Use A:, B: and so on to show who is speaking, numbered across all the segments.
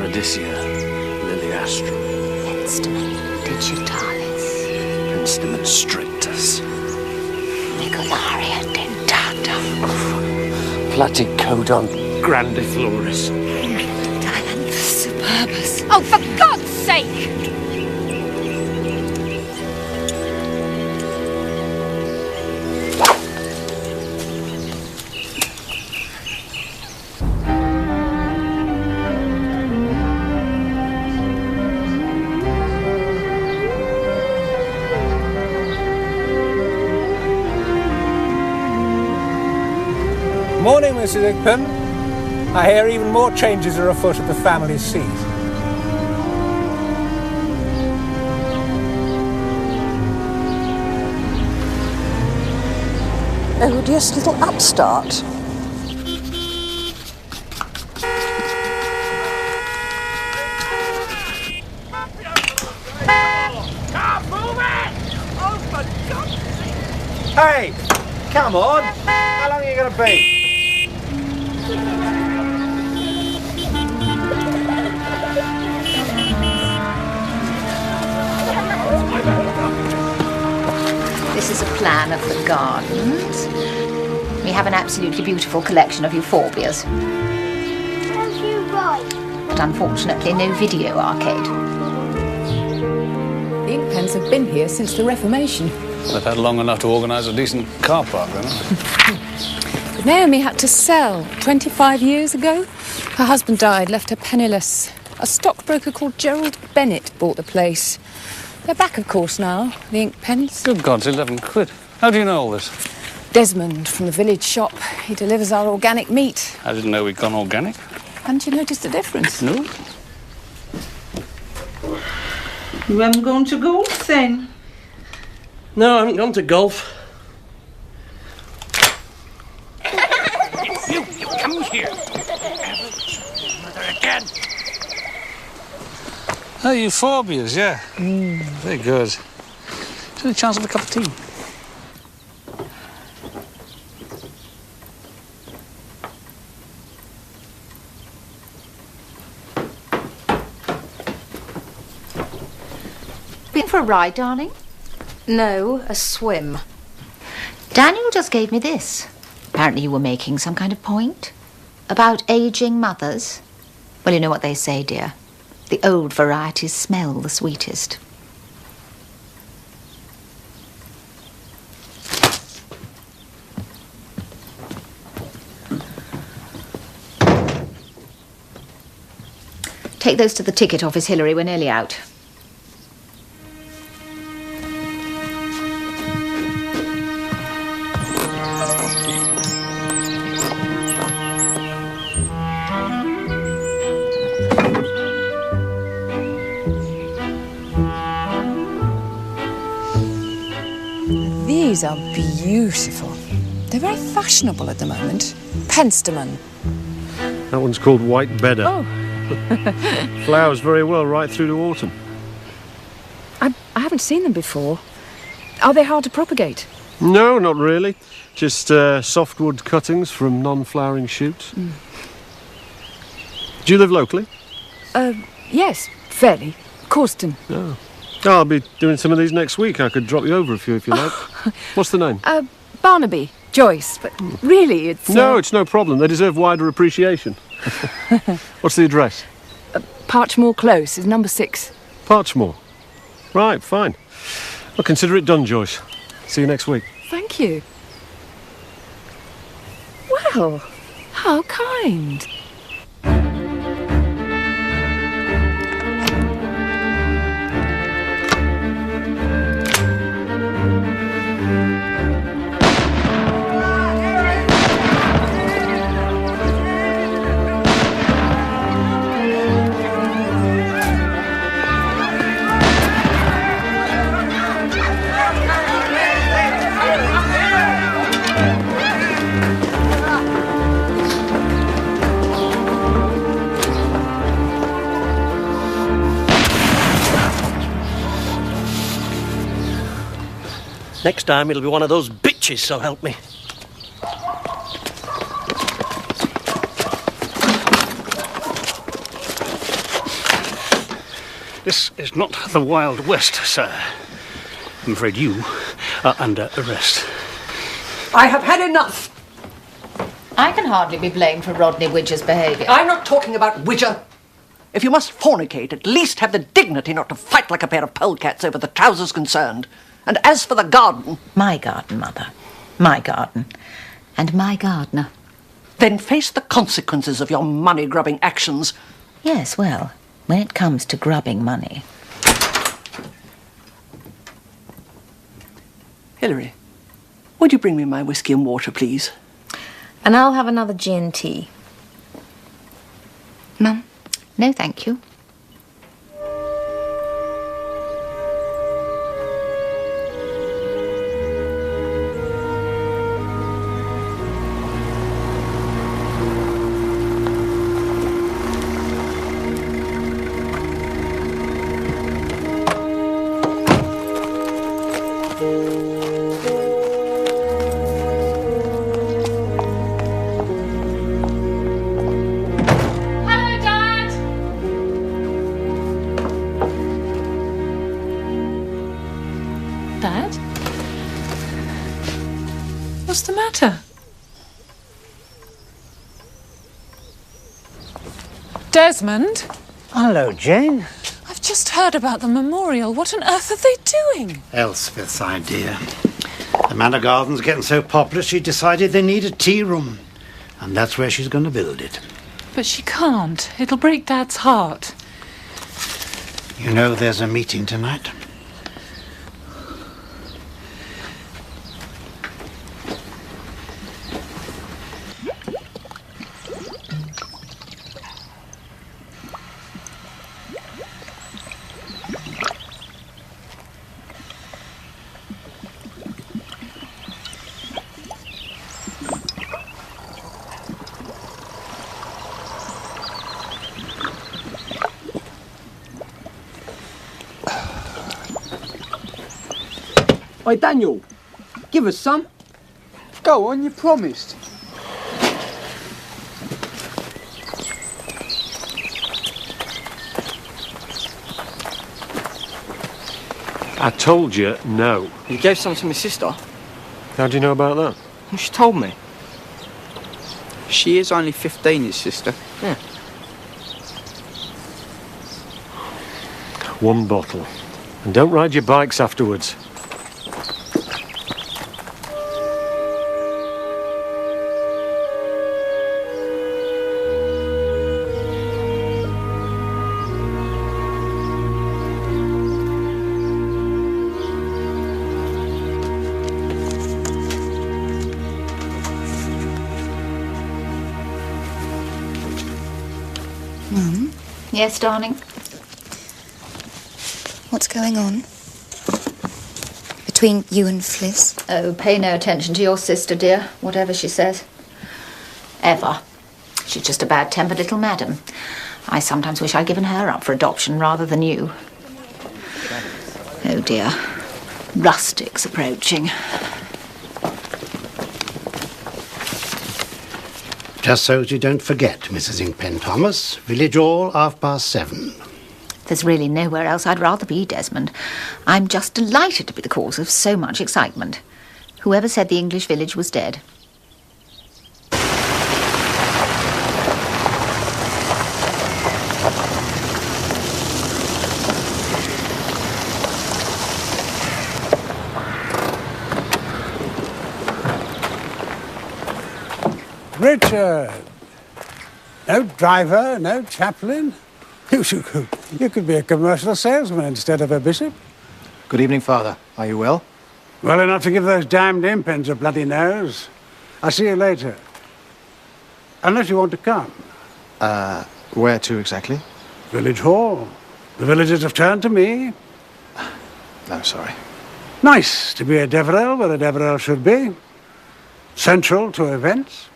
A: Odyssia, Liliastrum.
B: Instrument digitalis.
A: Instrument strictus.
B: Nicolaria dentata.
A: Platycodon grandiflorus.
B: Dianthus superbus. Oh, for God's sake!
C: Morning, Mrs. Igpen. I hear even more changes are afoot at the family seat.
D: Odious little upstart.
E: Can't move it! Oh, for God's sake!
F: Hey! Come on! How long are you going to be?
B: This is a plan of the gardens. We have an absolutely beautiful collection of euphorbias.
G: Don't you right?
B: But unfortunately, no video arcade.
H: The ink pens have been here since the Reformation.
I: They've had long enough to organise a decent car park, haven't
H: But Naomi had to sell 25 years ago. Her husband died, left her penniless. A stockbroker called Gerald Bennett bought the place. They're back, of course, now, the ink pens.
I: Good God, 11 quid. How do you know all this?
H: Desmond from the village shop. He delivers our organic meat.
I: I didn't know we'd gone organic.
H: Hadn't you noticed the difference?
I: No.
J: You haven't gone to golf then?
A: No, I haven't gone to golf.
E: You come here! Mother again!
I: Oh, euphorbias, yeah. Very good. Is there any chance of a cup of tea?
B: Been for a ride, darling? No, a swim. Daniel just gave me this. Apparently you were making some kind of point. About ageing mothers. Well, you know what they say, dear. The old varieties smell the sweetest. Take those to the ticket office, Hilary. We're nearly out.
H: These are beautiful. They're very fashionable at the moment. Penstemon.
K: That one's called White Bedder.
H: Oh.
K: Flowers very well right through to autumn.
H: I haven't seen them before. Are they hard to propagate?
K: No, not really. Just softwood cuttings from non-flowering shoots. Do you live locally?
H: Yes, fairly. Corston.
K: Oh. I'll be doing some of these next week. I could drop you over a few if you like. What's the name?
H: Barnaby. Joyce. But really, it's...
K: No, it's no problem. They deserve wider appreciation. What's the address?
H: Parchmore Close is number 6.
K: Parchmore. Right, fine. I'll consider it done, Joyce. See you next week.
H: Thank you. Well, how kind.
A: Next time it'll be one of those bitches, so help me.
L: This is not the Wild West, sir. I'm afraid you are under arrest.
E: I have had enough.
B: I can hardly be blamed for Rodney Widger's behaviour.
E: I'm not talking about Widger. If you must fornicate, at least have the dignity not to fight like a pair of polecats over the trousers concerned. And as for the garden...
B: My garden, Mother. My garden. And my gardener.
E: Then face the consequences of your money-grubbing actions.
B: Yes, well, when it comes to grubbing money...
E: Hilary, would you bring me my whiskey and water, please?
M: And I'll have another G&T.
B: Mum? No, thank you.
H: Dad? What's the matter? Desmond?
N: Hello, Jane.
H: I've just heard about the memorial. What on earth are they doing?
N: Elspeth's idea. The Manor Garden's getting so popular she decided they need a tea room. And that's where she's going to build it.
H: But she can't. It'll break Dad's heart.
N: You know there's a meeting tonight?
O: Hey, Daniel, give us some. Go on, you promised.
K: I told you no.
O: You gave some to my sister?
K: How do you know about that?
O: Well, she told me. She is only 15, his sister.
K: Yeah. One bottle. And don't ride your bikes afterwards.
B: Mum? Yes, darling?
M: What's going on? Between you and Fliss?
B: Oh, pay no attention to your sister, dear, whatever she says. Ever. She's just a bad-tempered little madam. I sometimes wish I'd given her up for adoption rather than you. Oh, dear. Rustic's approaching.
N: Just so as you don't forget, Mrs. Inkpen Thomas, Village Hall, 7:30.
B: There's really nowhere else I'd rather be, Desmond. I'm just delighted to be the cause of so much excitement. Whoever said the English village was dead?
C: Richard! No driver, no chaplain. You could be a commercial salesman instead of a bishop.
P: Good evening, Father. Are you well?
C: Well enough to give those damned impens a bloody nose. I'll see you later. Unless you want to come.
P: Where to exactly?
C: Village Hall. The villagers have turned to me.
P: No, sorry.
C: Nice to be a Deverell where a Deverell should be. Central to events.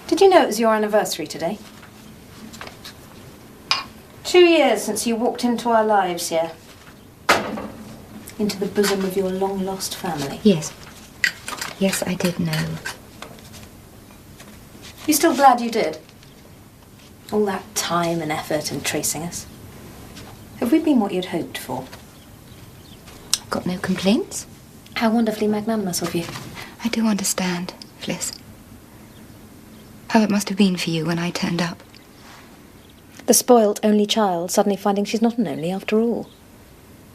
M: Did you know it was your anniversary today? 2 years since you walked into our lives here. Into the bosom of your long-lost family.
B: Yes. Yes, I did know.
M: You still glad you did? All that time and effort in tracing us. Have we been what you'd hoped for?
B: Got no complaints?
M: How wonderfully magnanimous of you.
B: I do understand, Fliss. How it must have been for you when I turned up.
M: The spoilt only child suddenly finding she's not an only after all.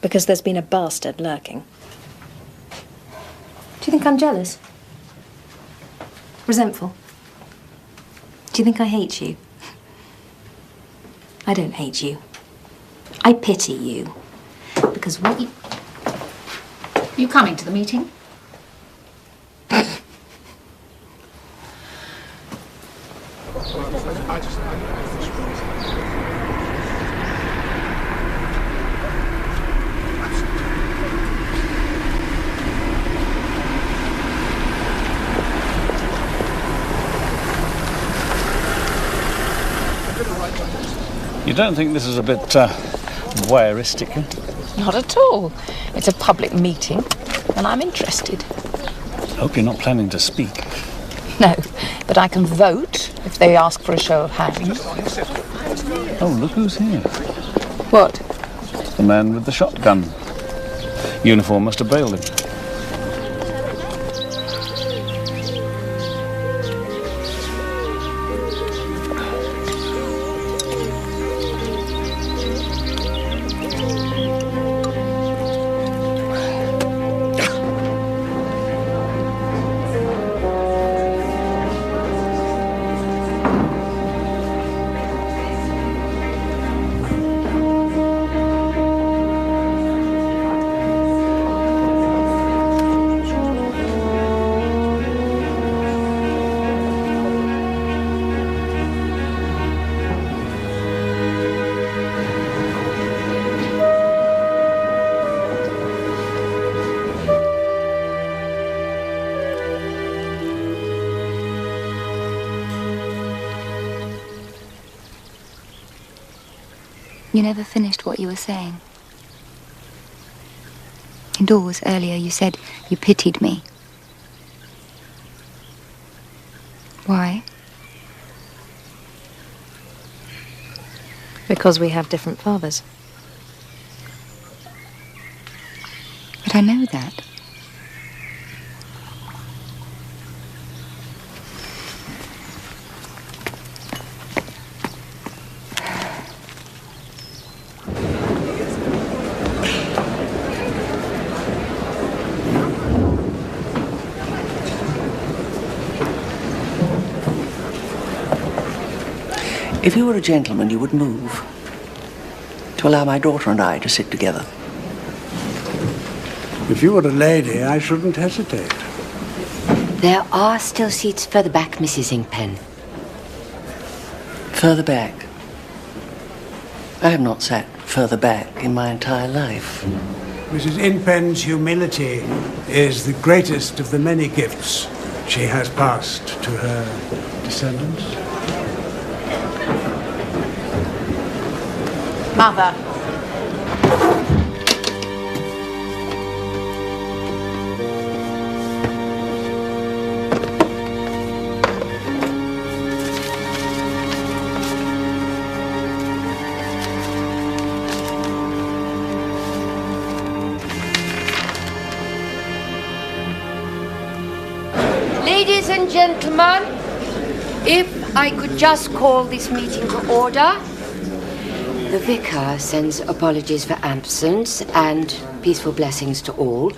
M: Because there's been a bastard lurking. Do you think I'm jealous? Resentful? Do you think I hate you? I don't hate you. I pity you. Because what you...
B: You coming to the meeting?
L: You don't think this is a bit voyeuristic, eh?
H: Not at all. It's a public meeting, and I'm interested.
L: Hope you're not planning to speak.
H: No, but I can vote if they ask for a show of hands.
L: Oh, look who's here.
H: What?
L: The man with the shotgun. Uniform must have bailed him.
B: You never finished what you were saying. Indoors, earlier, you said you pitied me. Why?
M: Because we have different fathers.
B: But I know that.
E: If you were a gentleman, you would move to allow my daughter and I to sit together.
C: If you were a lady, I shouldn't hesitate.
Q: There are still seats further back, Mrs. Inkpen.
E: Further back? I have not sat further back in my entire life.
C: Mrs. Inpen's humility is the greatest of the many gifts she has passed to her descendants.
J: Mother.
Q: Ladies and gentlemen, if I could just call this meeting to order. The vicar sends apologies for absence and peaceful blessings to all.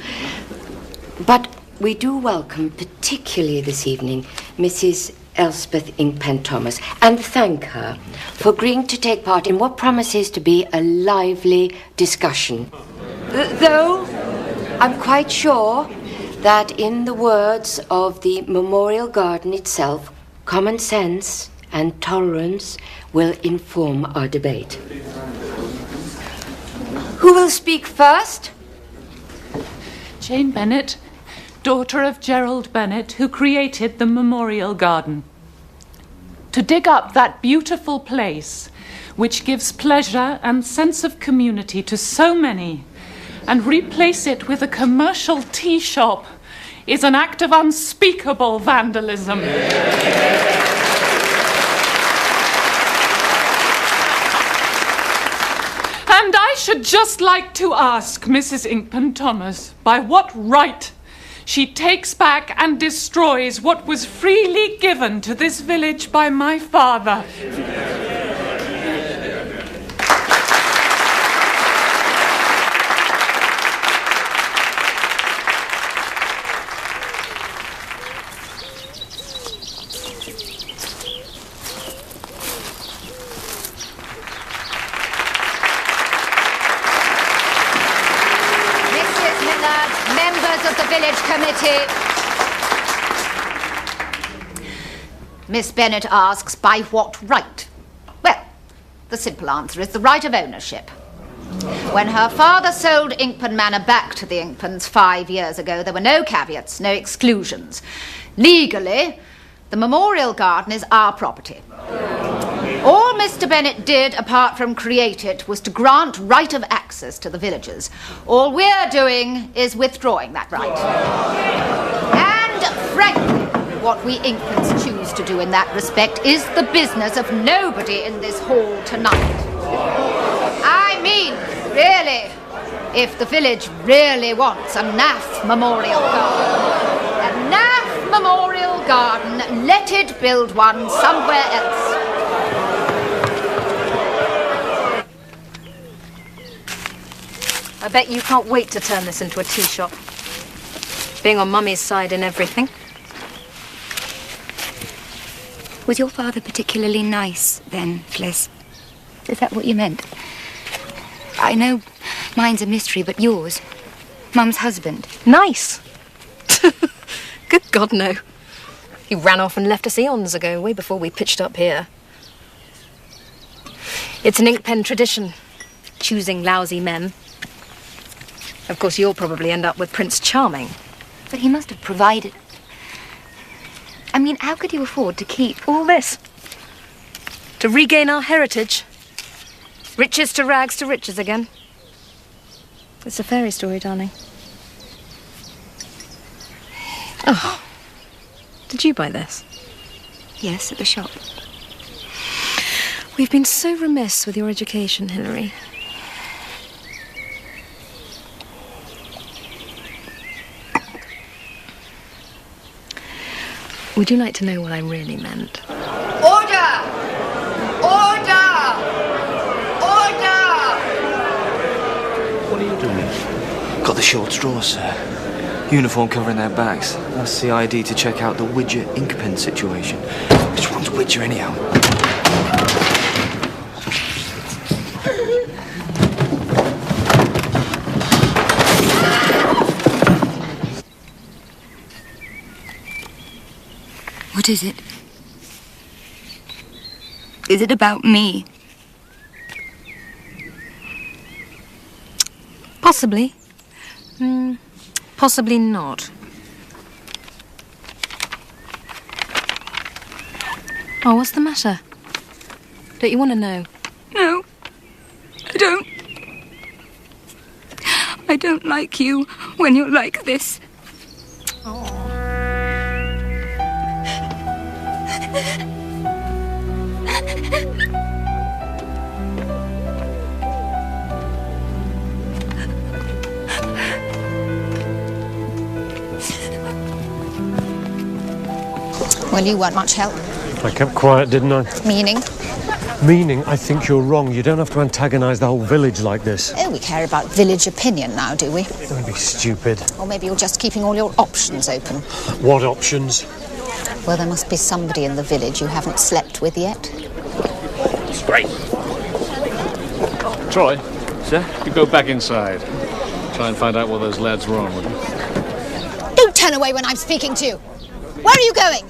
Q: But we do welcome, particularly this evening, Mrs. Elspeth Inkpen Thomas, and thank her for agreeing to take part in what promises to be a lively discussion. Though I'm quite sure that in the words of the memorial garden itself, common sense and tolerance will inform our debate. Who will speak first?
J: Jane Bennett, daughter of Gerald Bennett, who created the memorial garden. to dig up that beautiful place which gives pleasure and sense of community to so many and replace it with a commercial tea shop is an act of unspeakable vandalism. And I should just like to ask Mrs. Inkpen Thomas by what right she takes back and destroys what was freely given to this village by my father.
B: Miss Bennet asks, by what right? Well, the simple answer is the right of ownership. When her father sold Inkpen Manor back to the Inkpens 5 years ago, there were no caveats, no exclusions. Legally, the memorial garden is our property. All Mr. Bennet did, apart from create it, was to grant right of access to the villagers. All we're doing is withdrawing that right. And frankly, what we Inkpens choose to do in that respect is the business of nobody in this hall tonight. I mean, really, if the village really wants a naff memorial garden, let it build one somewhere else.
M: I bet you can't wait to turn this into a tea shop. Being on Mummy's side in everything.
R: Was your father particularly nice then, Fliss? Is that what you meant? I know mine's a mystery, but yours, Mum's husband.
M: Nice? Good God, no. He ran off and left us eons ago, way before we pitched up here. It's an Inkpen tradition, choosing lousy men. Of course, you'll probably end up with Prince Charming.
R: But he must have provided... I mean, how could you afford to keep
M: all this? To regain our heritage. Riches to rags to riches again. It's a fairy story, darling. Oh. Did you buy this?
R: Yes, at the shop.
M: We've been so remiss with your education, Hilary. Would you like to know what I really meant?
B: Order! Order! Order!
S: What are you doing? Got the short straw, sir. Uniform covering their backs. That's the ID to check out the Widger Inkpen situation. Which one's Widger, anyhow?
R: What is it? Is it about me?
M: Possibly. Possibly not. Oh, what's the matter? Don't you want to know?
R: No, I don't. I don't like you when you're like this.
B: Well, you weren't much help.
K: I kept quiet, didn't I?
B: Meaning?
K: Meaning, I think you're wrong. You don't have to antagonise the whole village like this.
B: Oh, we care about village opinion now, do we?
K: Don't be stupid.
B: Or maybe you're just keeping all your options open.
K: What options?
B: Well, there must be somebody in the village you haven't slept with yet.
L: It's great. Troy, sir, you go back inside. Try and find out what those lads were on with you.
B: Don't turn away when I'm speaking to you. Where are you going?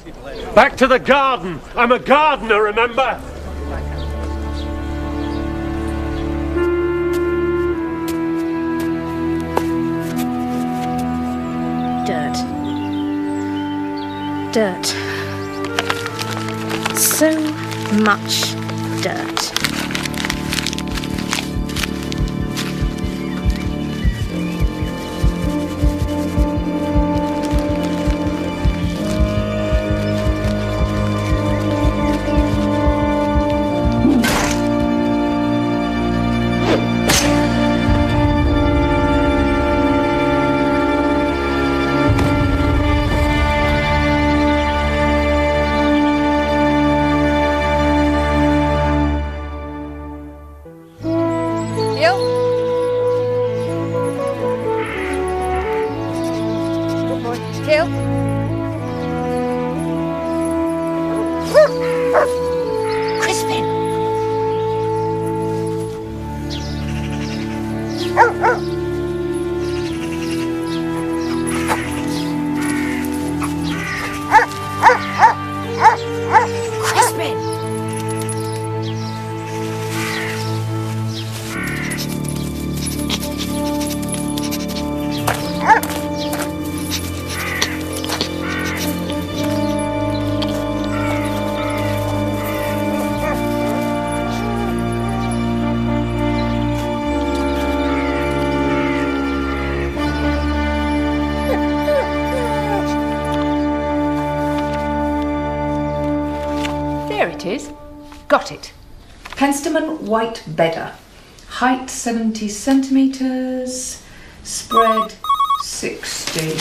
K: Back to the garden. I'm a gardener, remember?
M: Dirt. So much dirt.
H: Got it. Penstomen white bedder. Height 70 centimetres. Spread 60.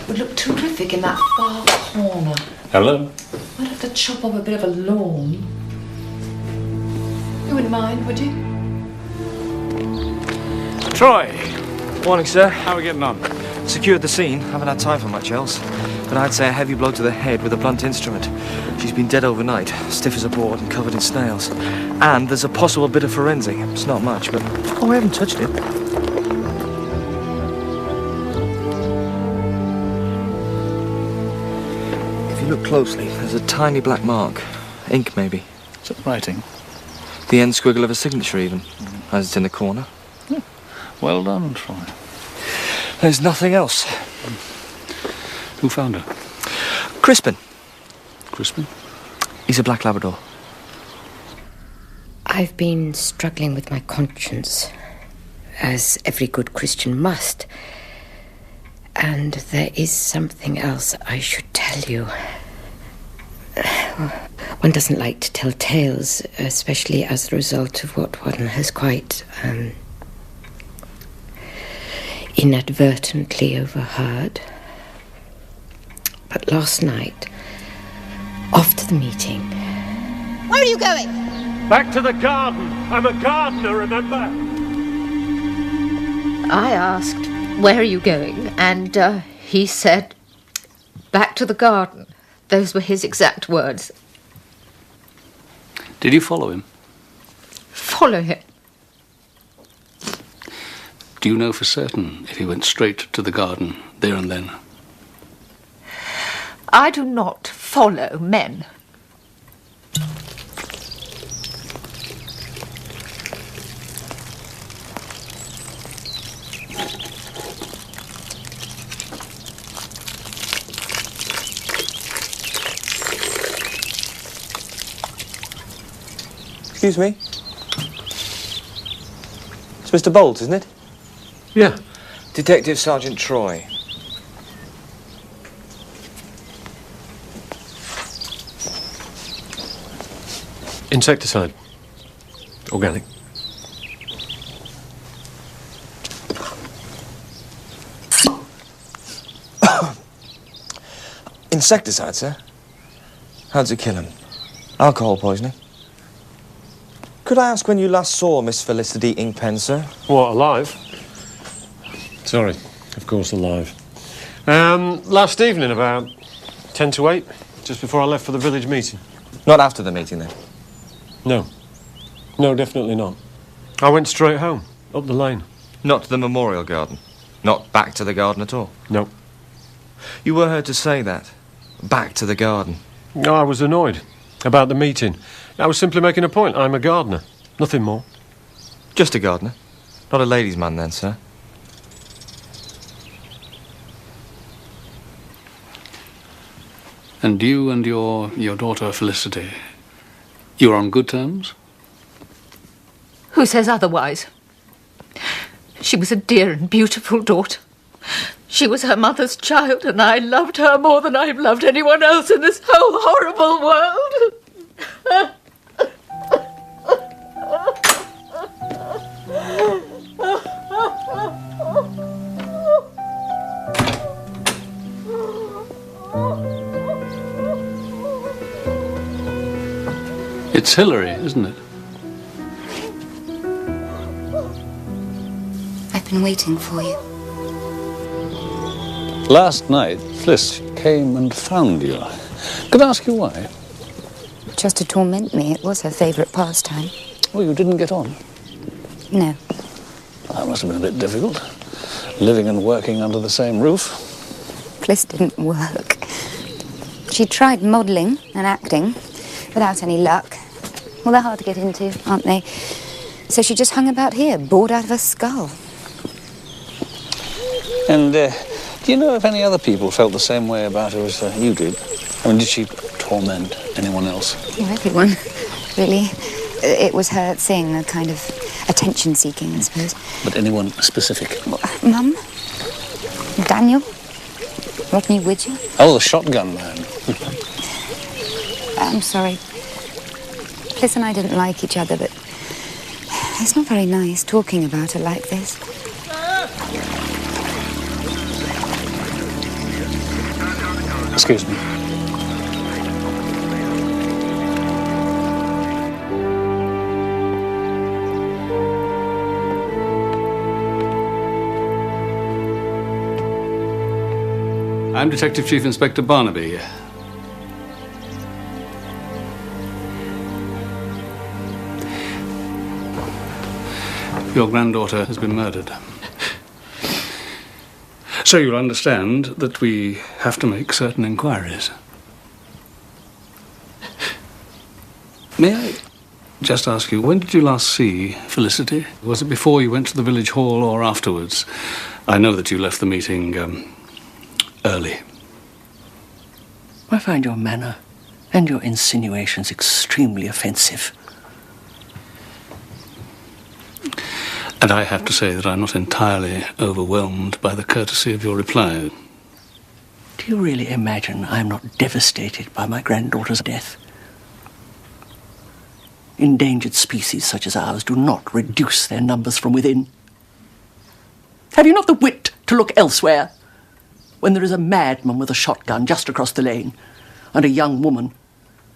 H: Would look terrific in that far corner.
L: Hello.
H: I'd have to chop off a bit of a lawn. You wouldn't mind, would you?
S: Troy. Morning, sir.
L: How are we getting on?
S: Secured the scene. Haven't had time for much else. But I'd say a heavy blow to the head with a blunt instrument. She's been dead overnight, stiff as a board and covered in snails. And there's a possible bit of forensic. It's not much, but... Oh, I haven't touched it. If you look closely, there's a tiny black mark. Ink, maybe.
L: Is that writing?
S: The end squiggle of a signature, even, as it's in the corner.
L: Yeah. Well done, Troy.
S: There's nothing else.
L: Who found her?
S: Crispin.
L: Crispin?
S: He's a black Labrador.
Q: I've been struggling with my conscience, as every good Christian must. And there is something else I should tell you. One doesn't like to tell tales, especially as a result of what one has quite inadvertently overheard. But last night, after the meeting...
G: Where are you going?
K: Back to the garden. I'm a gardener, remember?
B: I asked, where are you going? And he said, back to the garden. Those were his exact words.
L: Did you follow him?
B: Follow him?
L: Do you know for certain if he went straight to the garden there and then?
B: I do not follow men.
S: Excuse me? It's Mr. Bolt, isn't it?
K: Yeah.
S: Detective Sergeant Troy.
K: Insecticide. Organic.
S: Insecticide, sir? How'd it kill him? Alcohol poisoning? Could I ask when you last saw Miss Felicity Inkpen, sir?
K: What, alive? Sorry, of course alive. Last evening about 10 to 8, just before I left for the village meeting.
S: Not after the meeting, then?
K: No. No, definitely not. I went straight home, up the lane.
S: Not to the memorial garden? Not back to the garden at all?
K: No.
S: You were heard to say that? Back to the garden?
K: No, I was annoyed about the meeting. I was simply making a point. I'm a gardener. Nothing more.
S: Just a gardener? Not a ladies' man, then, sir?
L: And you and your daughter Felicity, you're on good terms?
B: Who says otherwise? She was a dear and beautiful daughter. She was her mother's child, and I loved her more than I've loved anyone else in this whole horrible world.
L: It's Hillary, isn't it?
R: I've been waiting for you.
L: Last night, Fliss came and found you. Could I ask you why?
R: Just to torment me. It was her favourite pastime.
L: Well, you didn't get on.
R: No.
L: That must have been a bit difficult, living and working under the same roof.
R: Fliss didn't work. She tried modelling and acting, without any luck. Well, they're hard to get into, aren't they? So she just hung about here, bored out of her skull.
L: And do you know if any other people felt the same way about her as you did? I mean, did she torment anyone else?
R: Well, everyone, really. It was her thing, a kind of attention-seeking, I suppose.
L: But anyone specific?
R: Mum? Daniel? Rodney Widger?
L: Oh, the shotgun man.
R: I'm sorry. Fliss and I didn't like each other, but it's not very nice talking about her like this.
L: Excuse me. I'm Detective Chief Inspector Barnaby. Your granddaughter has been murdered. So you'll understand that we have to make certain inquiries. May I just ask you, when did you last see Felicity? Was it before you went to the village hall or afterwards? I know that you left the meeting early.
E: I find your manner and your insinuations extremely offensive.
L: And I have to say that I'm not entirely overwhelmed by the courtesy of your reply.
E: Do you really imagine I'm not devastated by my granddaughter's death? Endangered species such as ours do not reduce their numbers from within. Have you not the wit to look elsewhere when there is a madman with a shotgun just across the lane and a young woman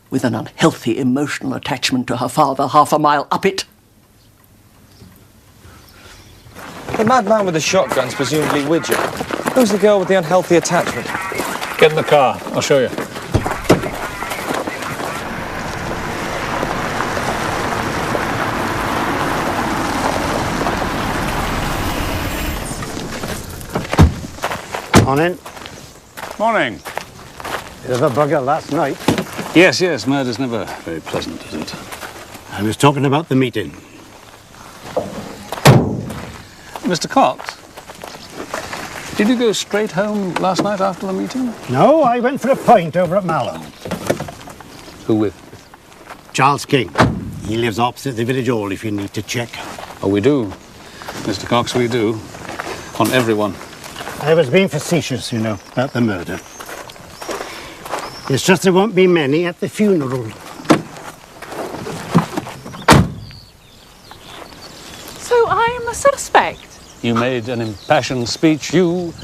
E: with an unhealthy emotional attachment to her father half a mile up it?
S: The madman with the shotgun's presumably Widger. Who's the girl with the unhealthy attachment?
L: Get in the car. I'll show you.
N: Morning.
L: Morning.
N: Bit of a bugger last night.
L: Yes, murder's never very pleasant, is it?
N: I was talking about the meeting.
L: Mr. Cox, did you go straight home last night after the meeting?
N: No, I went for a pint over at Mallow.
L: Who with?
N: Charles King. He lives opposite the village hall if you need to check.
L: Oh, we do. Mr. Cox, we do. On everyone.
N: I was being facetious, you know, about the murder. It's just there won't be many at the funeral.
J: So I'm a suspect?
L: You made an impassioned speech. You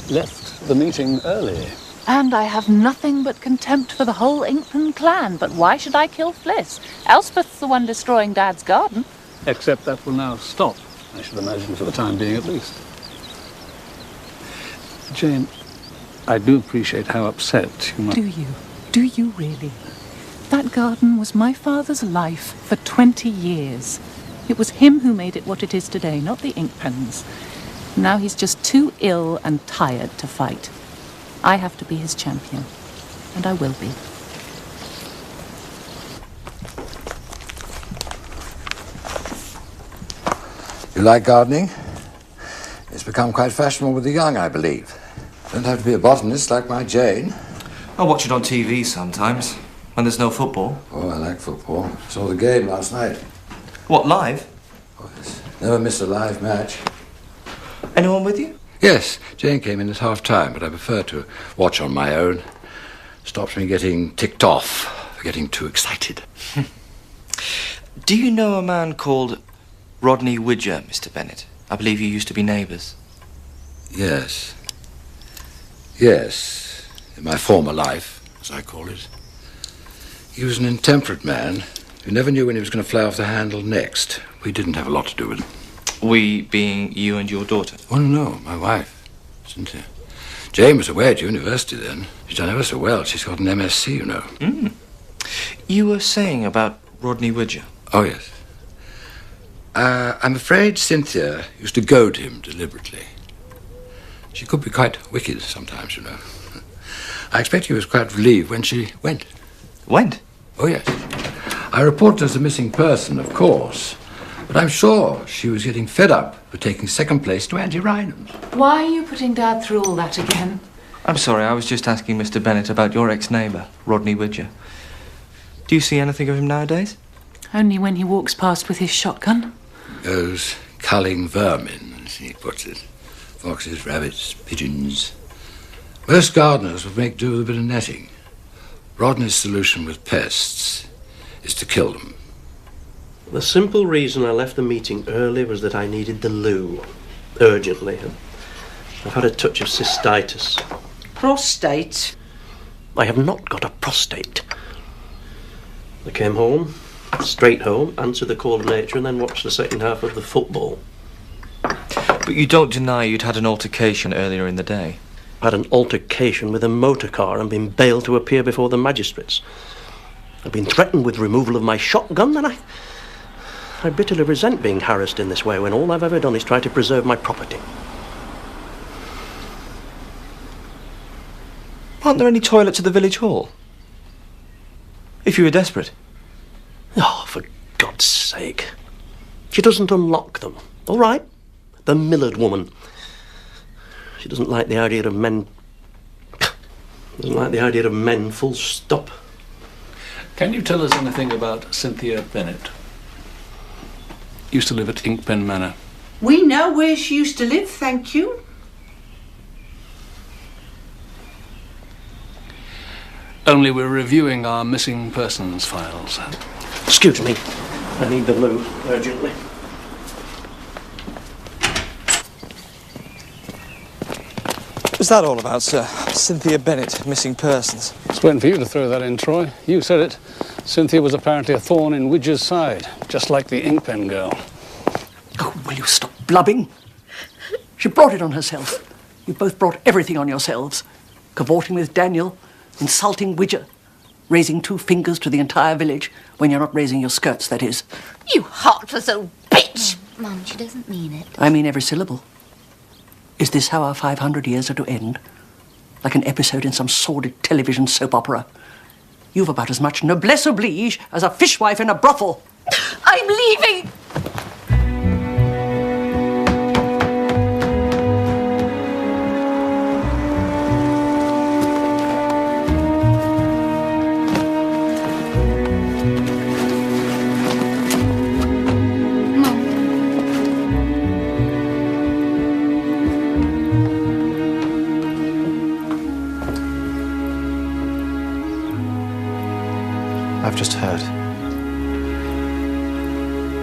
L: left the meeting early.
J: And I have nothing but contempt for the whole Inkpen clan. But why should I kill Fliss? Elspeth's the one destroying Dad's garden.
L: Except that will now stop, I should imagine, for the time being at least. Jane, I do appreciate how upset you must...
J: Do you? Do you really? That garden was my father's life for 20 years. It was him who made it what it is today, not the Inkpens. Now he's just too ill and tired to fight. I have to be his champion, and I will be.
T: You like gardening? It's become quite fashionable with the young, I believe. Don't have to be a botanist like my Jane.
S: I watch it on TV sometimes, when there's no football.
T: Oh, I like football. Saw the game last night.
S: What, live?
T: Oh, yes. Never miss a live match.
S: Anyone with you?
T: Yes, Jane came in at half-time, but I prefer to watch on my own. Stops me getting ticked off, getting too excited.
S: Do you know a man called Rodney Widger, Mr. Bennett? I believe you used to be neighbours.
T: Yes. Yes, in my former life, as I call it. He was an intemperate man who never knew when he was going to fly off the handle next. We didn't have a lot to do with him.
S: We being you and your daughter?
T: Oh, no, my wife, Cynthia. Jane was away at university then. She's done ever so well. She's got an MSc, you know.
S: Mm. You were saying about Rodney Widger?
T: Oh, yes. I'm afraid Cynthia used to goad him deliberately. She could be quite wicked sometimes, you know. I expect he was quite relieved when she went.
S: Went?
T: Oh, yes. I reported her as a missing person, of course. But I'm sure she was getting fed up with taking second place to Auntie Rynhams.
J: Why are you putting Dad through all that again?
S: I'm sorry, I was just asking Mr. Bennett about your ex-neighbour, Rodney Widger. Do you see anything of him nowadays?
J: Only when he walks past with his shotgun.
T: Those culling vermin, as he puts it. Foxes, rabbits, pigeons. Most gardeners would make do with a bit of netting. Rodney's solution with pests is to kill them.
A: The simple reason I left the meeting early was that I needed the loo. Urgently. I've had a touch of cystitis.
U: Prostate?
A: I have not got a prostate. I came home, straight home, answered the call of nature, and then watched the second half of the football.
S: But you don't deny you'd had an altercation earlier in the day?
A: I had an altercation with a motor car and been bailed to appear before the magistrates. I've been threatened with removal of my shotgun, and I bitterly resent being harassed in this way when all I've ever done is try to preserve my property.
S: Aren't there any toilets at the village hall? If you were desperate.
A: Oh, for God's sake. She doesn't unlock them. All right. The Millard woman. She doesn't like the idea of men... Doesn't like the idea of men, full stop.
L: Can you tell us anything about Cynthia Bennett? Used to live at Inkpen Manor.
U: We know where she used to live, thank you.
L: Only we're reviewing our missing persons files.
A: Excuse me. I need the loo urgently.
S: What's that all about, sir? Cynthia Bennett, missing persons.
L: Just waiting for you to throw that in, Troy. You said it. Cynthia was apparently a thorn in Widger's side, just like the Inkpen girl.
E: Oh, will you stop blubbing? She brought it on herself. You both brought everything on yourselves. Cavorting with Daniel, insulting Widger, raising two fingers to the entire village when you're not raising your skirts, that is.
B: You heartless old bitch! Mum, she doesn't mean it.
E: I mean every syllable. Is this how our 500 years are to end? Like an episode in some sordid television soap opera? You've about as much noblesse oblige as a fishwife in a brothel.
B: I'm leaving!
P: I've just heard.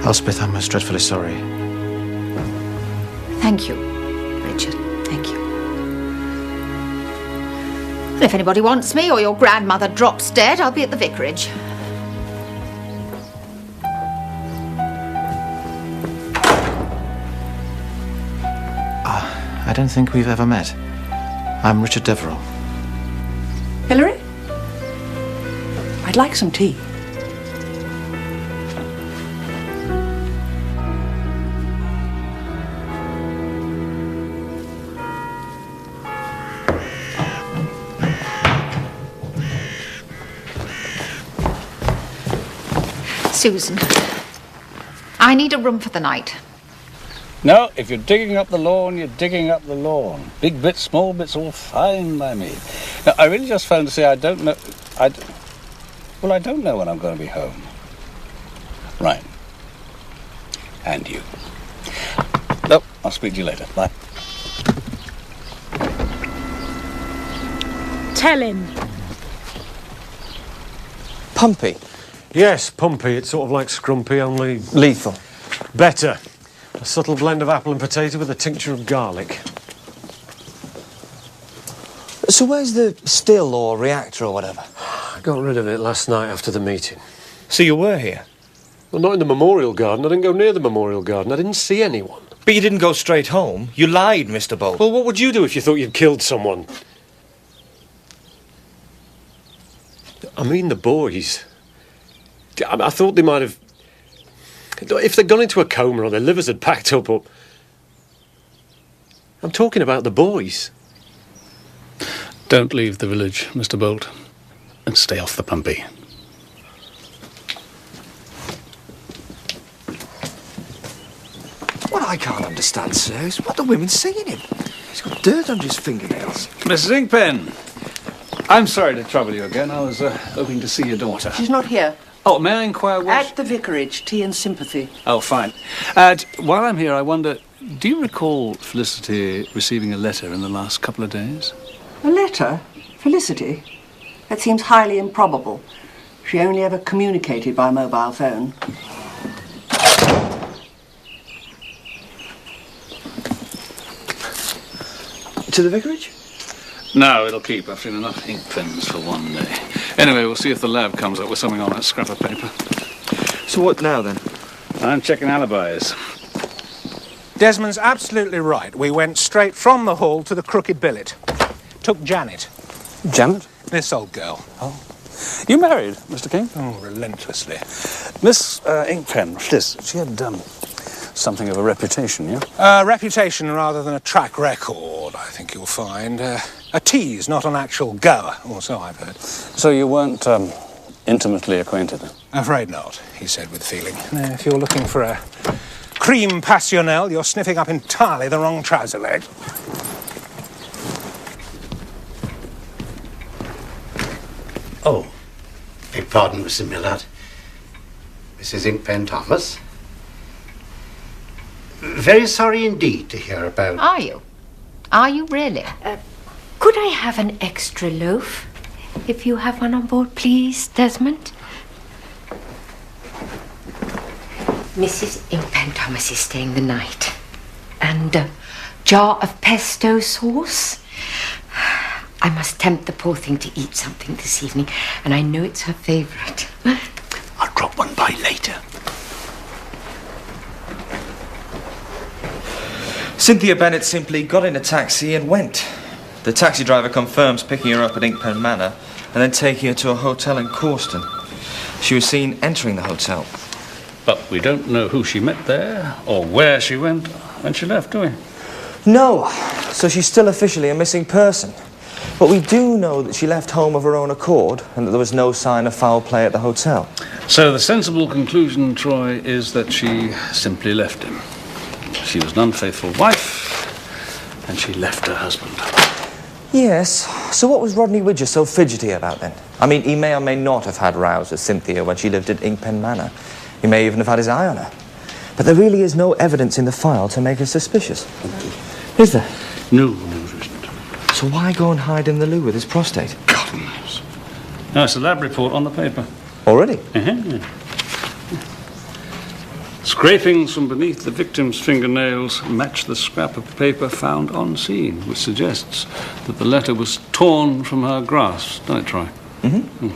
P: Elspeth, I'm most dreadfully sorry.
B: Thank you, Richard. Thank you. And if anybody wants me or your grandmother drops dead, I'll be at the vicarage.
P: I don't think we've ever met. I'm Richard Deverell.
E: Hilary? I'd like some tea.
B: Susan, I need a room for the night.
C: No, if you're digging up the lawn, you're digging up the lawn. Big bits, small bits, all fine by me.
L: Now, I really just phoned to say I don't know... Well, I don't know when I'm going to be home. Right. And you. No, I'll speak to you later. Bye.
J: Tell him.
S: Pumpy?
K: Yes, pumpy. It's sort of like scrumpy, only...
S: Lethal.
K: Better. A subtle blend of apple and potato with a tincture of garlic.
S: So where's the still or reactor or whatever?
K: I got rid of it last night after the meeting.
S: So you were here?
K: Well, not in the memorial garden. I didn't go near the memorial garden. I didn't see anyone.
S: But you didn't go straight home. You lied, Mr. Bolt.
K: Well, what would you do if you thought you'd killed someone? I mean the boys. I thought they might have... If they'd gone into a coma or their livers had packed up, or... I'm talking about the boys.
L: Don't leave the village, Mr. Bolt. And stay off the pumpy.
S: What I can't understand, sir, is what the women's saying him. He's got dirt under his fingernails.
L: Mrs. Inkpen, I'm sorry to trouble you again. I was hoping to see your daughter.
E: She's not here.
L: Oh, may I inquire what...
E: At the vicarage, tea and sympathy.
L: Oh, fine. While I'm here, I wonder, do you recall Felicity receiving a letter in the last couple of days?
E: A letter? Felicity? That seems highly improbable. She only ever communicated by mobile phone.
S: To the vicarage?
L: No, it'll keep. I've seen enough ink pens for one day. Anyway, we'll see if the lab comes up with something on that scrap of paper.
S: So what now, then?
L: I'm checking alibis.
D: Desmond's absolutely right. We went straight from the hall to the crooked billet. Took Janet.
L: Janet?
D: This old girl.
L: Oh. You married, Mr. King?
D: Oh, relentlessly.
L: Miss Inkpen, she had something of a reputation, yeah?
D: Reputation rather than a track record, I think you'll find. A tease, not an actual goer, or so I've heard.
L: So you weren't intimately acquainted?
D: Afraid not, he said with feeling. If you're looking for a cream passionnel, you're sniffing up entirely the wrong trouser leg.
N: Oh, beg pardon, Mr. Millard. Mrs. Inkpen Thomas. Very sorry indeed to hear about...
B: Are you? Are you really?
Q: Could I have an extra loaf? If you have one on board, please, Desmond. Mrs. Inkpen Thomas is staying the night. And a jar of pesto sauce. I must tempt the poor thing to eat something this evening, and I know it's her favourite.
N: I'll drop one by later.
S: Cynthia Bennett simply got in a taxi and went. The taxi driver confirms picking her up at Inkpen Manor and then taking her to a hotel in Corston. She was seen entering the hotel.
L: But we don't know who she met there or where she went when she left, do we?
S: No, so she's still officially a missing person. But we do know that she left home of her own accord and that there was no sign of foul play at the hotel.
L: So the sensible conclusion, Troy, is that she simply left him. She was an unfaithful wife, and she left her husband.
S: Yes, so what was Rodney Widger so fidgety about then? I mean, he may or may not have had rows with Cynthia when she lived at Inkpen Manor. He may even have had his eye on her. But there really is no evidence in the file to make her suspicious. Is there?
L: No, there isn't.
S: So why go and hide in the loo with his prostate?
L: God knows. No, it's a lab report on the paper.
S: Already?
L: Uh-huh. Scrapings from beneath the victim's fingernails match the scrap of paper found on scene, which suggests that the letter was torn from her grasp. Don't it, Troy?
S: Mm-hmm.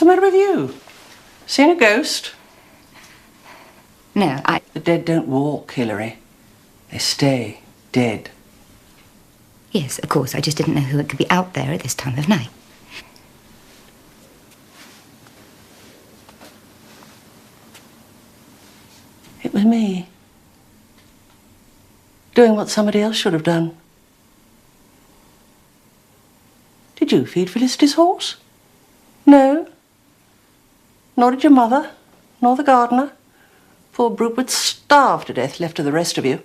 E: matter with you? Seen a ghost?
R: No,
E: The dead don't walk, Hilary. They stay dead.
R: Yes, of course. I just didn't know who it could be out there at this time of night.
E: It was me. Doing what somebody else should have done. Did you feed Felicity's horse? No. Nor did your mother, nor the gardener. Poor brute would starve to death, left to the rest of you.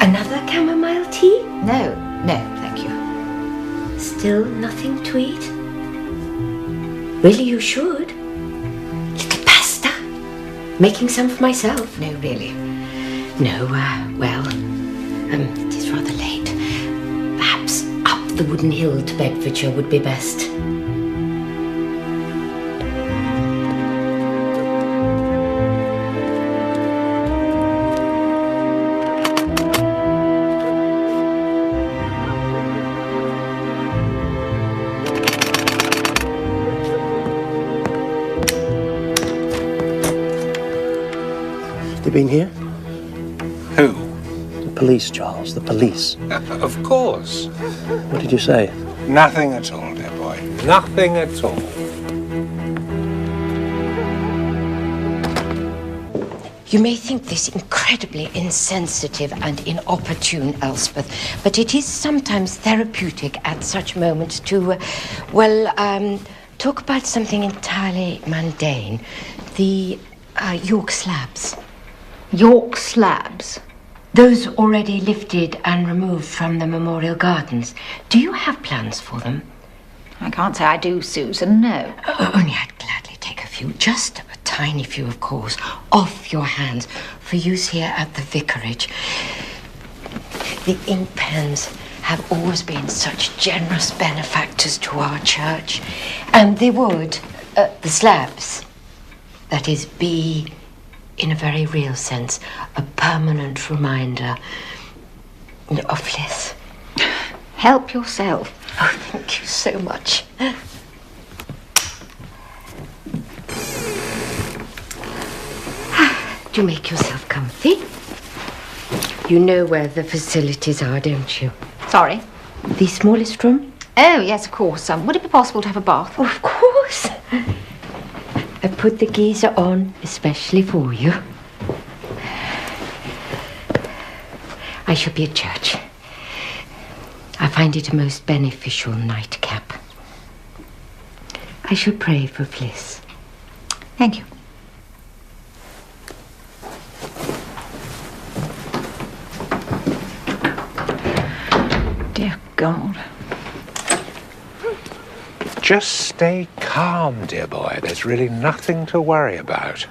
Q: Another chamomile tea?
B: No, thank you.
Q: Still nothing to eat? Really, you should. Little pasta. Making some for myself.
B: No, really.
Q: No, well, it is rather late. Perhaps up the wooden hill to Bedfordshire would be best.
A: They been here?
D: Who?
A: The police, Charles, the police.
D: Of course.
A: What did you say?
D: Nothing at all, dear boy. Nothing at all.
Q: You may think this incredibly insensitive and inopportune, Elspeth, but it is sometimes therapeutic at such moments to, talk about something entirely mundane. The York slabs.
B: York slabs?
Q: Those already lifted and removed from the memorial gardens. Do you have plans for them?
B: I can't say I do, Susan, no.
Q: Only I'd gladly take a few, just a tiny few, of course, off your hands for use here at the vicarage. The ink pens have always been such generous benefactors to our church. And they would, the slabs, that is, be, in a very real sense, a permanent reminder of Liz.
B: Help yourself.
Q: Oh, thank you so much. Do make yourself comfy. You know where the facilities are, don't you?
B: Sorry?
Q: The smallest room?
B: Oh, yes, of course. Would it be possible to have a bath?
Q: Of course. I put the geyser on especially for you. I shall be at church. I find it a most beneficial nightcap. I shall pray for Bliss.
B: Thank you. Dear God.
D: Just stay calm, dear boy. There's really nothing to worry about.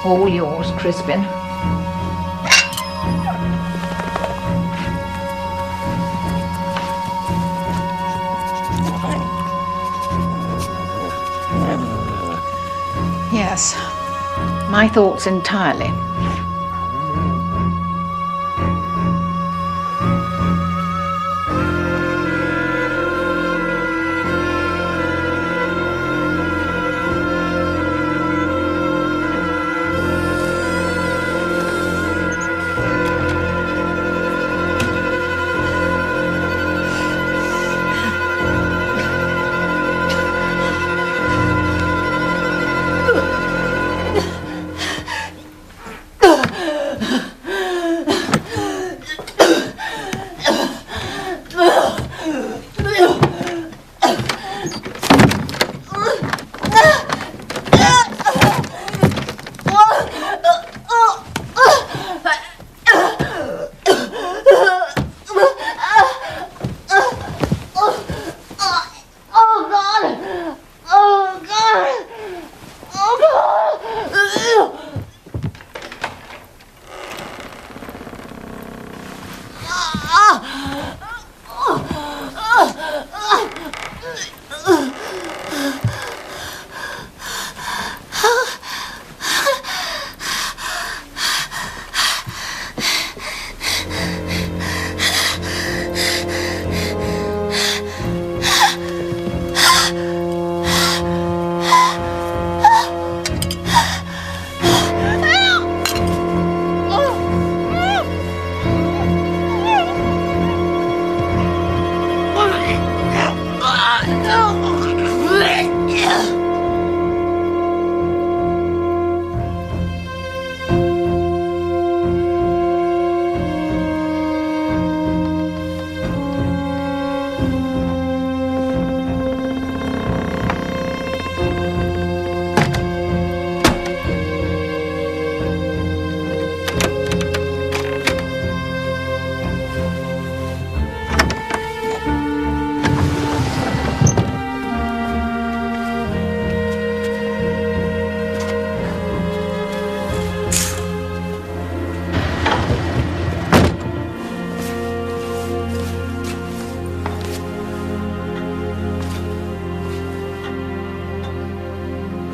B: All yours, Crispin. Yes, my thoughts entirely.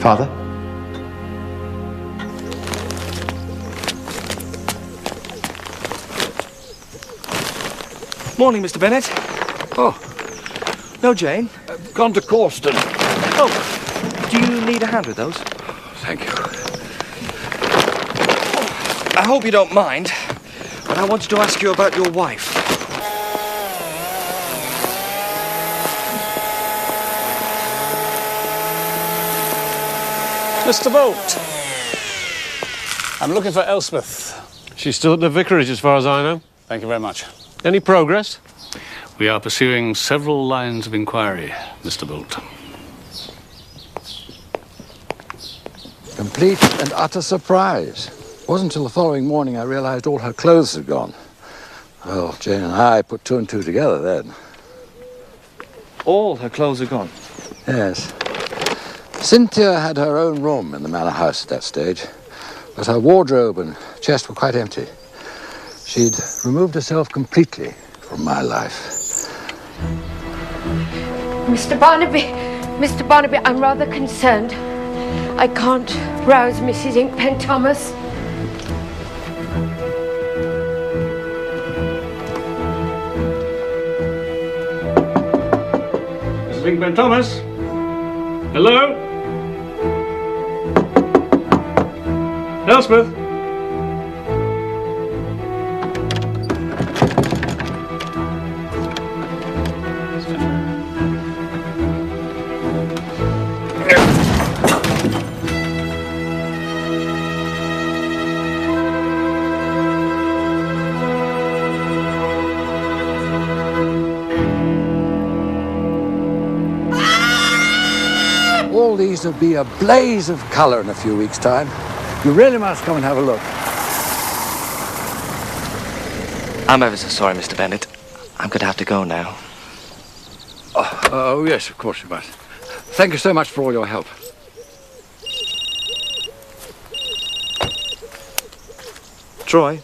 P: Father?
S: Morning, Mr. Bennett.
T: Oh.
S: No, Jane?
T: Gone to Corston.
S: Oh, do you need a hand with those?
T: Thank you.
S: I hope you don't mind, but I wanted to ask you about your wife.
C: Mr. Bolt. I'm looking for Elspeth.
K: She's still at the vicarage, as far as I know.
C: Thank you very much.
K: Any progress?
L: We are pursuing several lines of inquiry, Mr. Bolt.
T: Complete and utter surprise. It wasn't until the following morning I realized all her clothes had gone. Well, Jane and I put two and two together then.
S: All her clothes are gone?
T: Yes. Cynthia had her own room in the manor house at that stage, but her wardrobe and chest were quite empty. She'd removed herself completely from my life.
Q: Mr. Barnaby, I'm rather concerned. I can't rouse Mrs. Inkpen Thomas.
C: Mrs. Inkpen Thomas? Hello? Elspeth?
T: All these will be a blaze of colour in a few weeks' time. You really must come and have a look.
S: I'm ever so sorry, Mr. Bennett. I'm going to have to go now.
T: Oh, yes, of course you must. Thank you so much for all your help.
S: Try.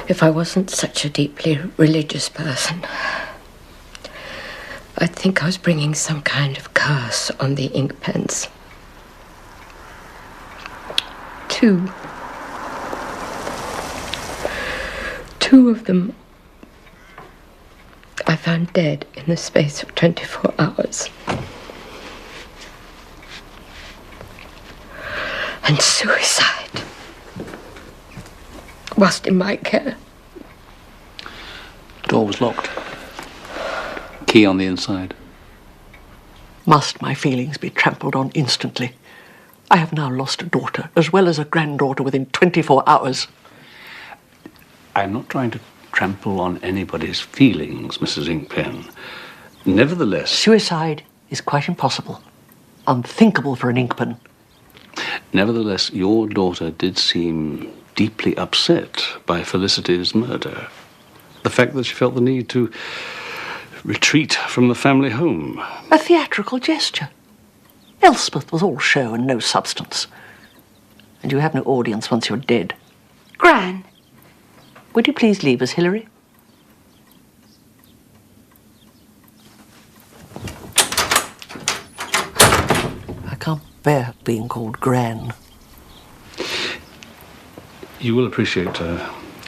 Q: If I wasn't such a deeply religious person, I'd think I was bringing some kind of curse on the ink pens. 2. 2 of them I found dead in the space of 24 hours. And suicide. Whilst in my care.
L: Door was locked. Key on the inside.
E: Must my feelings be trampled on instantly? I have now lost a daughter, as well as a granddaughter, within 24 hours.
L: I'm not trying to trample on anybody's feelings, Mrs. Inkpen. Nevertheless...
E: Suicide is quite impossible. Unthinkable for an inkpen.
L: Nevertheless, your daughter did seem deeply upset by Felicity's murder. The fact that she felt the need to retreat from the family home.
E: A theatrical gesture. Elspeth was all show and no substance. And you have no audience once you're dead.
Q: Gran.
E: Would you please leave us, Hilary? I can't bear being called Gran.
L: You will appreciate,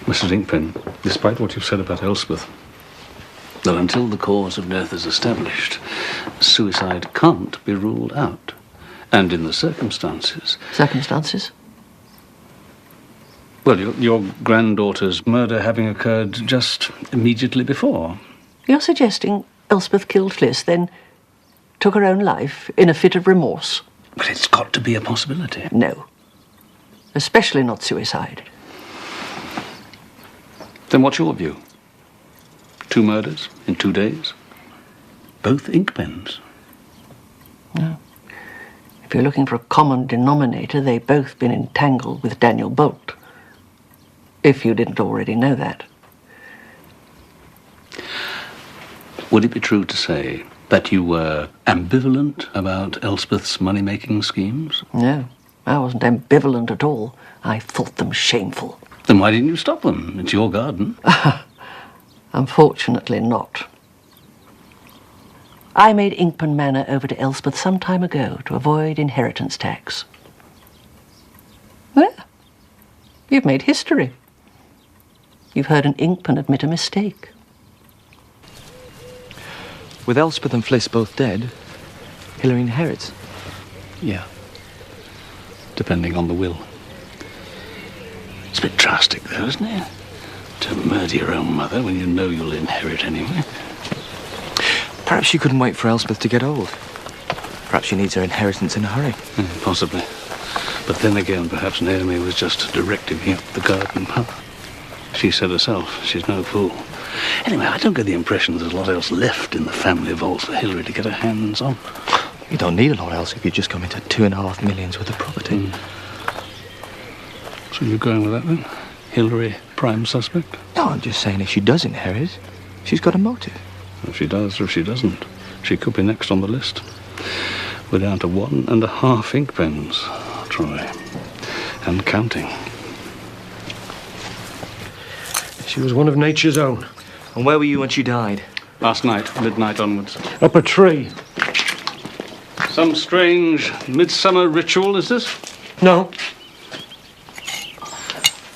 L: Mrs. Inkpen, despite what you've said about Elspeth, that until the cause of death is established, suicide can't be ruled out. And in the circumstances...
E: Circumstances?
L: Well, your granddaughter's murder having occurred just immediately before.
E: You're suggesting Elspeth killed Fliss, then took her own life in a fit of remorse?
L: But it's got to be a possibility.
E: No. Especially not suicide.
L: Then what's your view? 2 murders in 2 days? Both ink pens?
E: No. If you're looking for a common denominator, they've both been entangled with Daniel Bolt. If you didn't already know that.
L: Would it be true to say that you were ambivalent about Elspeth's money-making schemes?
E: No, I wasn't ambivalent at all. I thought them shameful.
L: Then why didn't you stop them? It's your garden.
E: Unfortunately not. I made Inkpen Manor over to Elspeth some time ago to avoid inheritance tax. Well, you've made history. You've heard an Inkpen admit a mistake.
S: With Elspeth and Fliss both dead, Hilary inherits.
L: Yeah. Depending on the will. It's a bit drastic, though, isn't it? To murder your own mother when you know you'll inherit anyway.
S: Perhaps she couldn't wait for Elspeth to get old. Perhaps she needs her inheritance in a hurry.
L: Possibly. But then again, perhaps Naomi was just directing me up the garden path. She said herself, she's no fool. Anyway, I don't get the impression there's a lot else left in the family vault for Hilary to get her hands on.
S: You don't need a lot else if you just come into 2.5 million worth of property.
L: So you're going with that then? Hilary, prime suspect?
S: No, I'm just saying if she does inherit, she's got a motive.
L: If she does or if she doesn't, she could be next on the list. We're down to 1.5 ink pens, Troy. And counting.
K: She was one of nature's own.
S: And where were you when she died?
L: Last night, midnight onwards.
K: Up a tree.
L: Some strange midsummer ritual, is this?
K: No.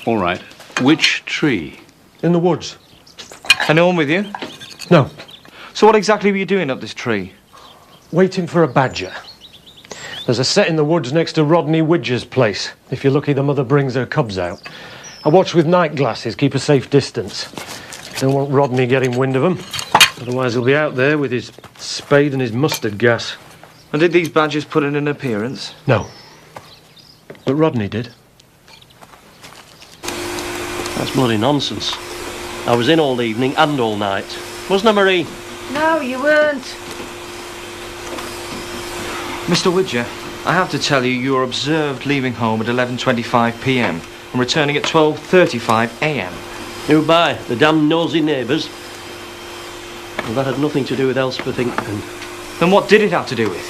L: All right. Which tree?
K: In the woods.
S: And no one with you?
K: No.
S: So what exactly were you doing up this tree?
K: Waiting for a badger. There's a set in the woods next to Rodney Widger's place. If you're lucky, the mother brings her cubs out. I watch with night glasses, keep a safe distance. Don't want Rodney getting wind of them. Otherwise he'll be out there with his spade and his mustard gas.
S: And did these badgers put in an appearance?
K: No. But Rodney did.
A: That's bloody nonsense. I was in all evening and all night. Wasn't I, Marie?
U: No, you weren't.
S: Mr. Widger, I have to tell you, you were observed leaving home at 11:25 p.m. and returning at 12:35 a.m.
A: Who by? The damn nosy neighbours? Well, that had nothing to do with Elspeth Inkpen.
S: Then what did it have to do with?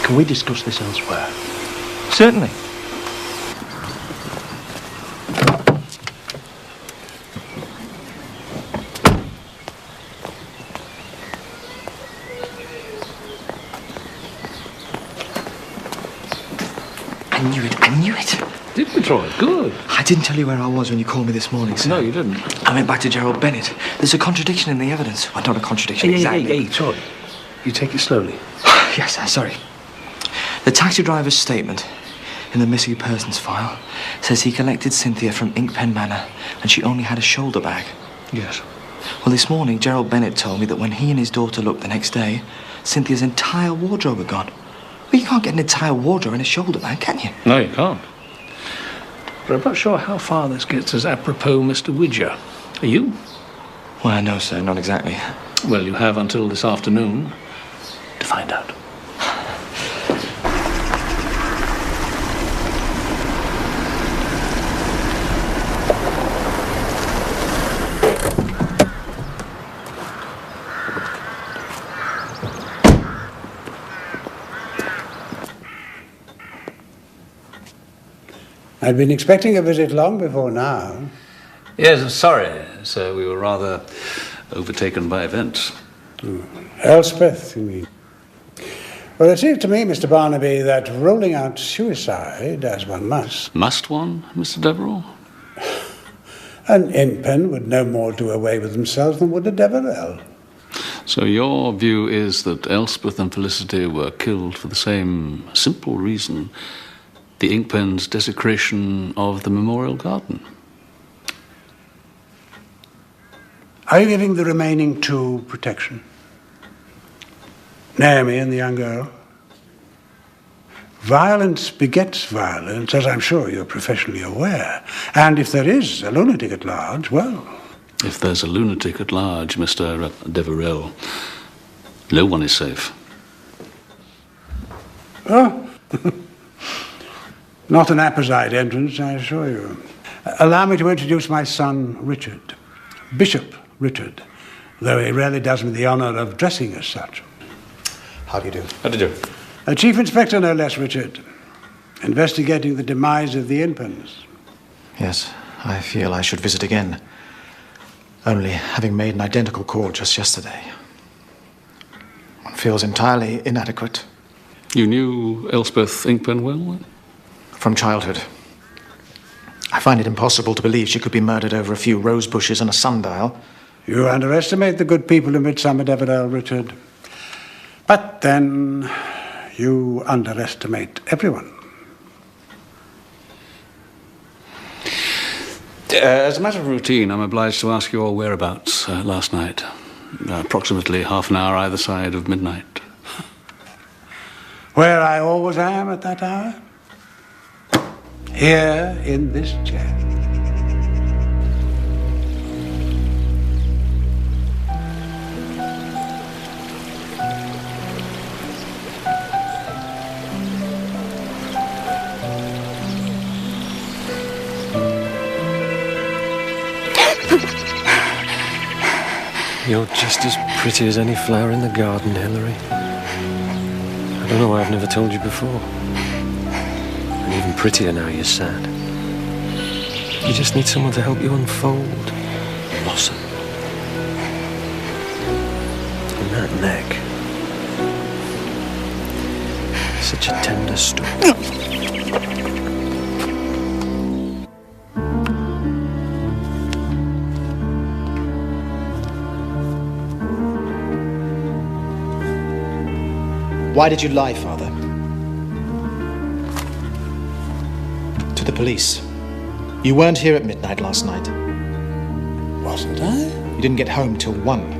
A: Can we discuss this elsewhere?
S: Certainly. I knew it.
L: Did we, Troy? Good.
S: I didn't tell you where I was when you called me this morning, sir.
L: No, you didn't.
S: I went back to Gerald Bennett. There's a contradiction in the evidence. Well, not a contradiction, exactly.
L: Hey, Troy. You take it slowly.
S: Yes, sir, sorry. The taxi driver's statement in the missing persons file says he collected Cynthia from Inkpen Manor and she only had a shoulder bag.
L: Yes.
S: Well, this morning, Gerald Bennett told me that when he and his daughter looked the next day, Cynthia's entire wardrobe had gone. Well, you can't get an entire wardrobe in a shoulder bag, can you?
L: No, you can't. But I'm not sure how far this gets us apropos, Mr. Widger. Are you?
S: Well, no, sir, not exactly.
L: Well, you have until this afternoon to find out.
C: I'd been expecting a visit long before now.
L: Yes, I'm sorry, sir. We were rather overtaken by events.
C: Elspeth, you mean? Well, it seems to me, Mr. Barnaby, that rolling out suicide, as one must...
L: Must one, Mr. Deverell?
C: An Inkpen would no more do away with themselves than would a Deverell.
L: So your view is that Elspeth and Felicity were killed for the same simple reason, the Inkpen's desecration of the memorial garden?
C: Are you giving the remaining two protection? Naomi and the young girl? Violence begets violence, as I'm sure you're professionally aware. And if there is a lunatic at large, well...
L: If there's a lunatic at large, Mr. Deverell, no one is safe.
C: Oh, not an apposite entrance, I assure you. Allow me to introduce my son, Richard. Bishop Richard, though he rarely does me the honour of dressing as such.
P: How do you do?
L: How do you do?
C: A Chief Inspector, no less, Richard. Investigating the demise of the Inkpens.
P: Yes, I feel I should visit again. Only having made an identical call just yesterday. One feels entirely inadequate.
L: You knew Elspeth Inkpen well?
P: From childhood. I find it impossible to believe she could be murdered over a few rose bushes and a sundial.
C: You underestimate the good people of Midsomer, Deverell, Richard. But then you underestimate everyone.
L: As a matter of routine, I'm obliged to ask your whereabouts last night. Approximately half an hour either side of midnight.
C: Where I always am at that hour? Here in this chair.
K: You're just as pretty as any flower in the garden, Hilary. I don't know why I've never told you before. And even prettier now you're sad. You just need someone to help you unfold, blossom. And that neck. Such a tender story.
P: Why did you lie, Father? To the police. You weren't here at midnight last night.
C: Wasn't I?
P: You didn't get home till 1.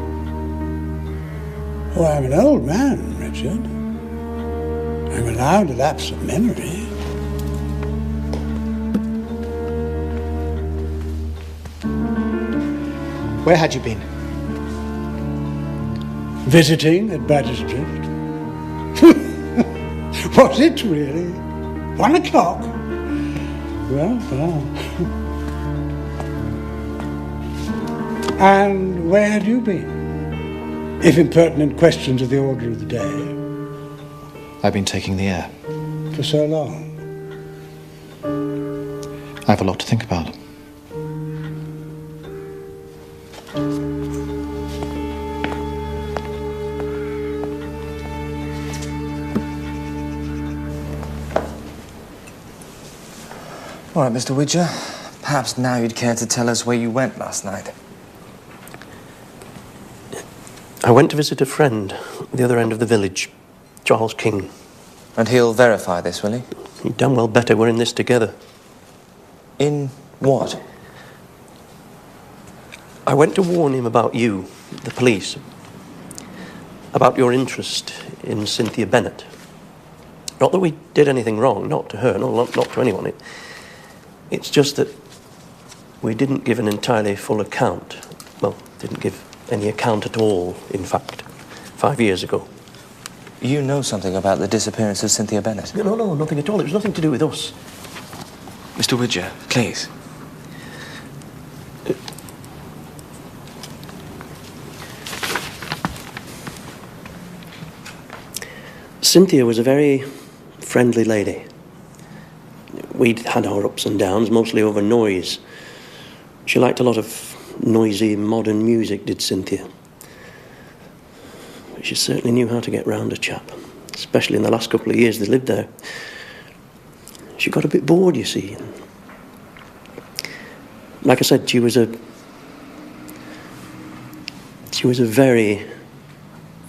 C: Oh, I'm an old man, Richard. I'm allowed a lapse of memory.
P: Where had you been?
C: Visiting at Badger's Drift. Was it really? 1 o'clock? Well. And where had you been? If impertinent questions are the order of the day.
P: I've been taking the air.
C: For so long?
P: I have a lot to think about.
S: All right, Mr. Widger. Perhaps now you'd care to tell us where you went last night.
A: I went to visit a friend at the other end of the village, Charles King.
S: And he'll verify this, will he?
A: He'd done well better. We're in this together.
S: In what?
A: I went to warn him about you, the police, about your interest in Cynthia Bennett. Not that we did anything wrong, not to her, no, not to anyone. It's just that we didn't give an entirely full account. Well, didn't give any account at all, in fact, 5 years ago.
S: You know something about the disappearance of Cynthia Bennett?
A: No, nothing at all. It was nothing to do with us.
S: Mr. Widger, please.
A: Cynthia was a very friendly lady. We'd had our ups and downs, mostly over noise. She liked a lot of noisy, modern music, did Cynthia. She certainly knew how to get round a chap, especially in the last couple of years they lived there. She got a bit bored, you see. Like I said, she was a very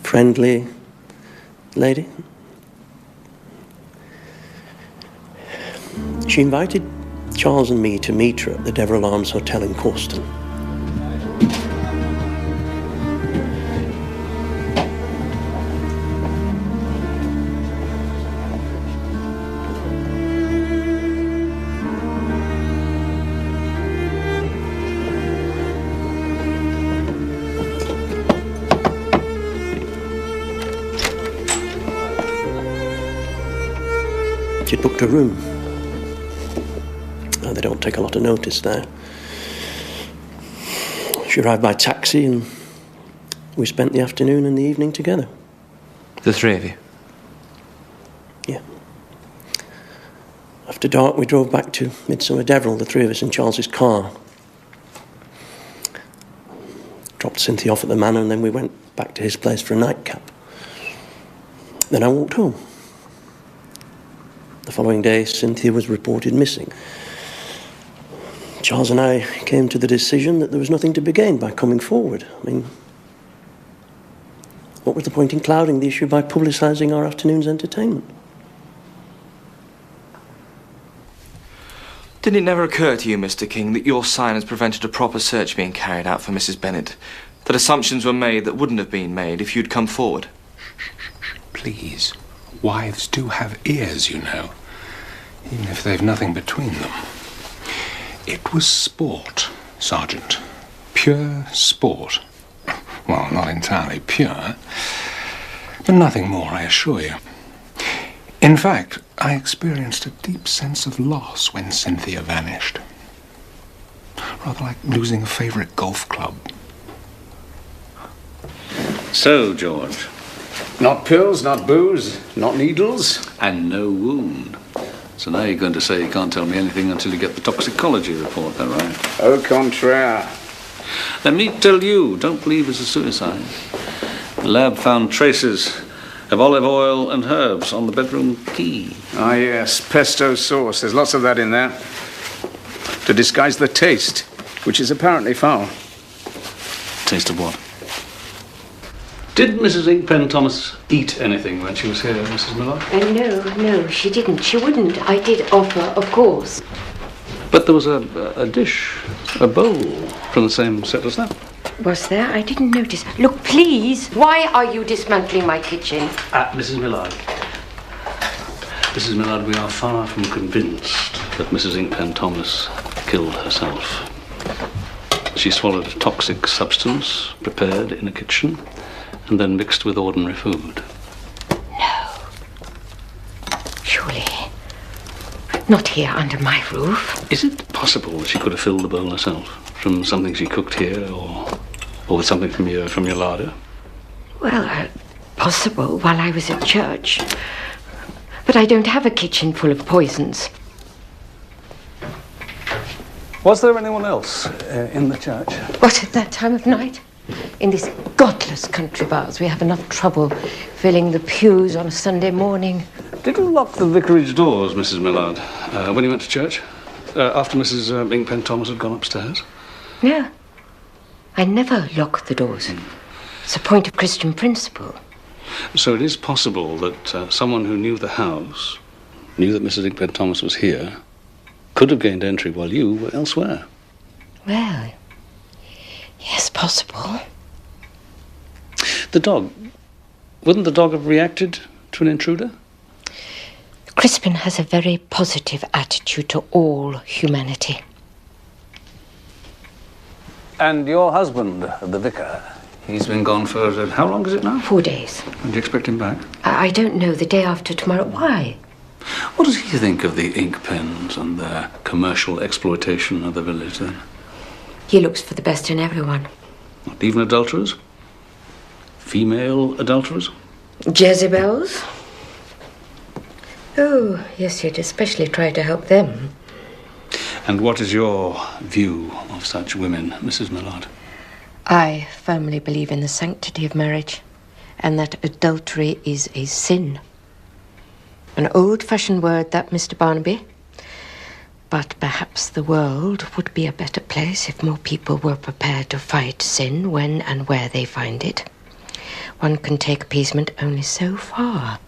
A: friendly lady. She invited Charles and me to meet her at the Deverell Arms Hotel in Corston. She'd booked a room. Oh, they don't take a lot of notice there. She arrived by taxi and we spent the afternoon and the evening together.
S: The three of you?
A: Yeah. After dark, we drove back to Midsomer Deverell, the three of us in Charles's car. Dropped Cynthia off at the manor and then we went back to his place for a nightcap. Then I walked home. The following day, Cynthia was reported missing. Charles and I came to the decision that there was nothing to be gained by coming forward. I mean, what was the point in clouding the issue by publicising our afternoon's entertainment?
S: Did it never occur to you, Mr. King, that your silence prevented a proper search being carried out for Mrs. Bennett? That assumptions were made that wouldn't have been made if you'd come forward?
D: Please. Wives do have ears, you know, even if they've nothing between them. It was sport, Sergeant. Pure sport. Well, not entirely pure, but nothing more, I assure you. In fact, I experienced a deep sense of loss when Cynthia vanished. Rather like losing a favourite golf club.
L: So, George,
N: Not pills, not booze, not needles.
L: and no wound. So now you're going to say you can't tell me anything until you get the toxicology report, though, right?
N: Au contraire.
L: Let me tell you, don't believe it's a suicide. The lab found traces of olive oil and herbs on the bedroom key.
N: Ah, yes, pesto sauce. There's lots of that in there. To disguise the taste, which is apparently foul.
L: Taste of what? Did Mrs. Inkpen Thomas eat anything when she was here, Mrs. Miller?
Q: No, she didn't. She wouldn't. I did offer, of course.
L: But there was a dish, a bowl, from the same set as that.
Q: Was there? I didn't notice. Look, please. Why are you dismantling my kitchen?
L: Mrs. Millard. Mrs. Millard, we are far from convinced that Mrs. Inkpen Thomas killed herself. She swallowed a toxic substance prepared in a kitchen and then mixed with ordinary food.
Q: Surely. Not here under my roof.
L: Is it possible that she could have filled the bowl herself from something she cooked here or with something from your larder?
Q: Well, possible while I was at church. But I don't have a kitchen full of poisons.
L: Was there anyone else in the church?
Q: What, at that time of night? In these godless country of ours, we have enough trouble filling the pews on a Sunday morning.
L: Did you lock the vicarage doors, Mrs. Millard, when you went to church? After Mrs. Inkpen Thomas had gone upstairs?
Q: No. I never lock the doors. It's a point of Christian principle.
L: So it is possible that someone who knew the house, knew that Mrs. Inkpen Thomas was here, could have gained entry while you were elsewhere.
Q: Well, yes, possible.
L: The dog. Wouldn't the dog have reacted to an intruder?
Q: Crispin has a very positive attitude to all humanity.
L: And your husband, the vicar, he's been gone for how long is it now?
Q: 4 days.
L: When do you expect him back?
Q: I don't know. The day after tomorrow. Why?
L: What does he think of the ink pens and their commercial exploitation of the village, then?
Q: He looks for the best in everyone.
L: Not even adulterers? Female adulterers?
Q: Jezebels? Oh, yes, he'd especially try to help them.
L: And what is your view of such women, Mrs. Millard?
Q: I firmly believe in the sanctity of marriage, and that adultery is a sin. An old-fashioned word, that, Mr. Barnaby. But perhaps the world would be a better place if more people were prepared to fight sin when and where they find it. One can take appeasement only so far.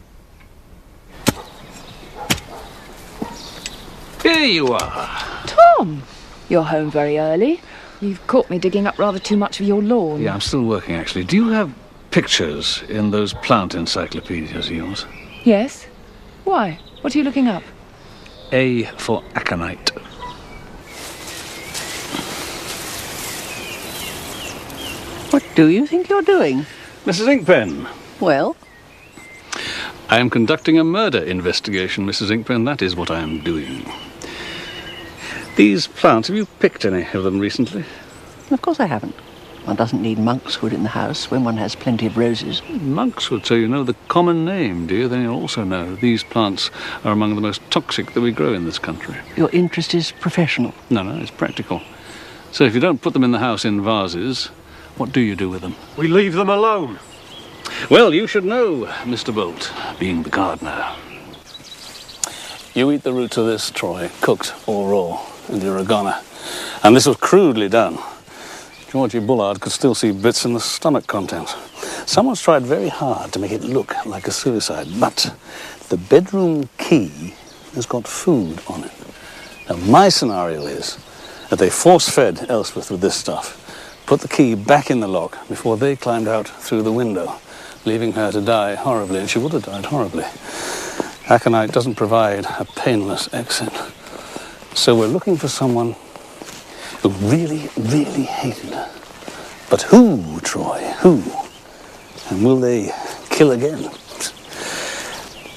L: Here you are.
H: Tom! You're home very early. You've caught me digging up rather too much of your lawn.
L: Yeah, I'm still working, actually. Do you have pictures in those plant encyclopedias of yours?
H: Yes? Why? What are you looking up?
L: A for aconite.
E: What do you think you're doing?
L: Mrs. Inkpen.
E: Well?
L: I am conducting a murder investigation, Mrs. Inkpen. That is what I am doing. These plants, have you picked any of them recently?
E: Of course I haven't. One doesn't need monkshood in the house when one has plenty of roses.
L: Monkshood, so you know the common name, do you? Then you'll also know these plants are among the most toxic that we grow in this country.
E: Your interest is professional?
L: No, it's practical. So if you don't put them in the house in vases, what do you do with them?
K: We leave them alone.
L: Well, you should know, Mr. Bolt, being the gardener. You eat the roots of this, Troy, cooked or raw, and you're a goner. And this was crudely done. Georgie Bullard could still see bits in the stomach contents. Someone's tried very hard to make it look like a suicide, but the bedroom key has got food on it. Now, my scenario is that they force-fed Elspeth with this stuff, put the key back in the lock before they climbed out through the window, leaving her to die horribly, and she would have died horribly. Aconite doesn't provide a painless exit. So we're looking for someone who really, really hated her. But who, Troy? Who? And will they kill again?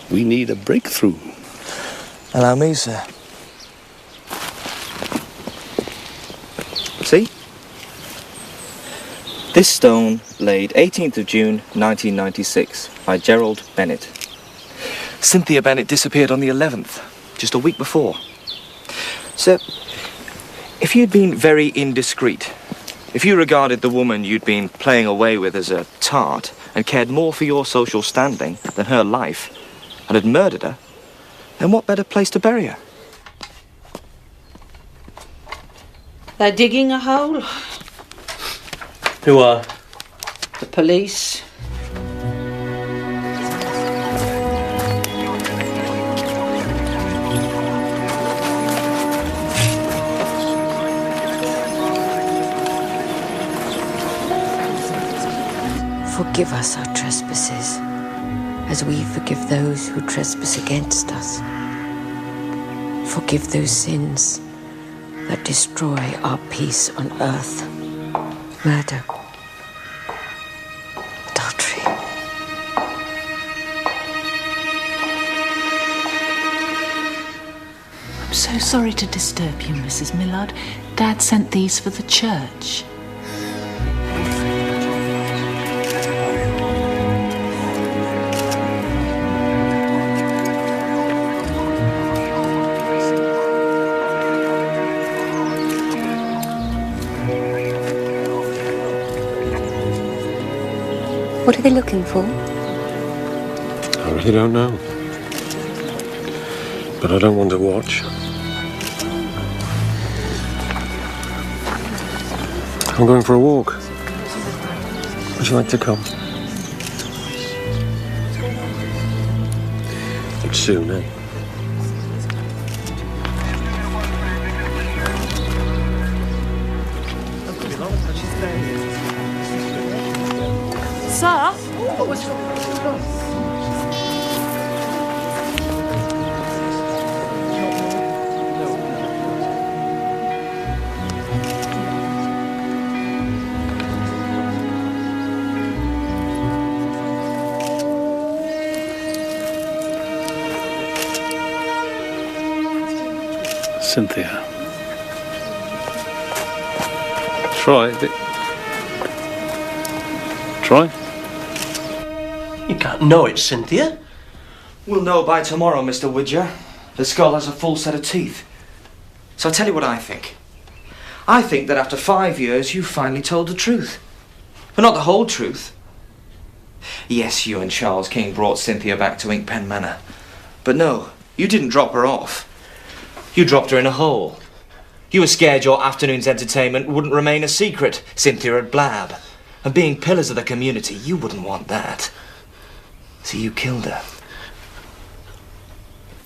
L: We need a breakthrough.
S: Allow me, sir. See? This stone laid 18th of June 1996 by Gerald Bennett. Cynthia Bennett disappeared on the 11th, just a week before. Sir, if you'd been very indiscreet, if you regarded the woman you'd been playing away with as a tart and cared more for your social standing than her life and had murdered her, then what better place to bury her?
U: They're digging a hole.
A: Who are?
U: The police.
Q: Forgive us our trespasses, as we forgive those who trespass against us. Forgive those sins that destroy our peace on earth.
E: Murder. Adultery.
J: I'm so sorry to disturb you, Mrs. Millard. Dad sent these for the church.
R: What are they looking for?
K: I really don't know. But I don't want to watch. I'm going for a walk. Would you like to come? But soon, eh?
J: Sir?
L: Cynthia. Troy. Troy?
A: You can't know it's Cynthia.
S: We'll know by tomorrow, Mr. Widger. The skull has a full set of teeth. So I'll tell you what I think. I think that after 5 years, you finally told the truth. But not the whole truth. Yes, you and Charles King brought Cynthia back to Inkpen Manor. But no, you didn't drop her off. You dropped her in a hole. You were scared your afternoon's entertainment wouldn't remain a secret, Cynthia would blab. And being pillars of the community, you wouldn't want that. So you killed her.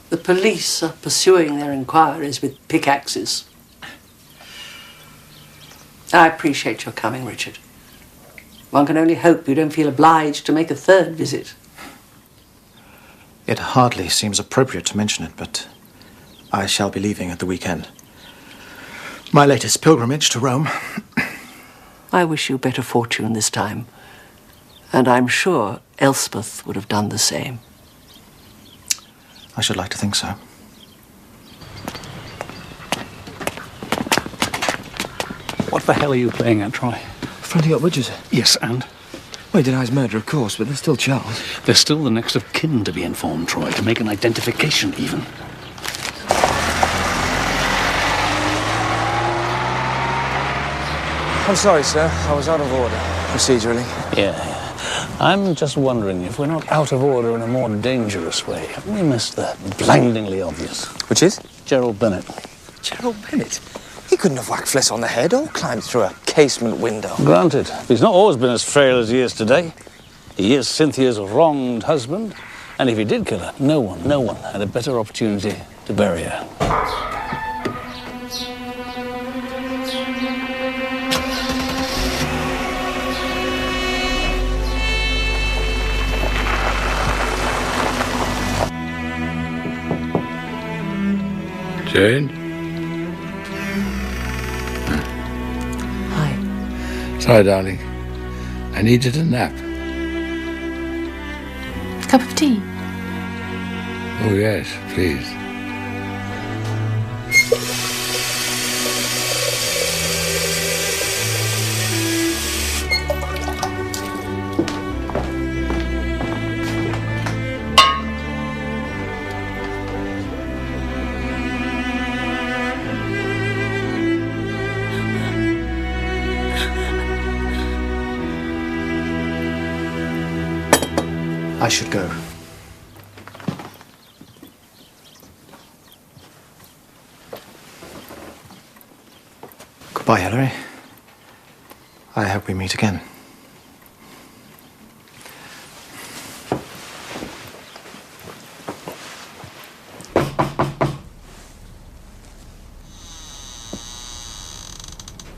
E: The police are pursuing their inquiries with pickaxes. I appreciate your coming, Richard. One can only hope you don't feel obliged to make a third visit.
P: It hardly seems appropriate to mention it, but I shall be leaving at the weekend. My latest pilgrimage to Rome.
E: I wish you better fortune this time. And I'm sure Elspeth would have done the same.
P: I should like to think so.
L: What the hell are you playing at, Troy?
S: Fronting up Widgers?
L: Yes, and?
S: Well, he denies murder, of course, but there's still Charles.
L: There's still the next of kin to be informed, Troy, to make an identification even.
S: I'm sorry, sir. I was out of order, procedurally.
L: Yeah. I'm just wondering if we're not out of order in a more dangerous way. Haven't we missed the blindingly obvious?
S: Which is?
L: Gerald Bennett.
S: Gerald Bennett? He couldn't have whacked Fliss on the head or climbed through a casement window.
L: Granted. He's not always been as frail as he is today. He is Cynthia's wronged husband. And if he did kill her, no one had a better opportunity to bury her.
T: Jane?
E: Hi.
T: Sorry, darling. I needed a nap.
J: Cup of tea?
T: Oh, yes, please.
P: I should go. Goodbye, Hilary. I hope we meet again.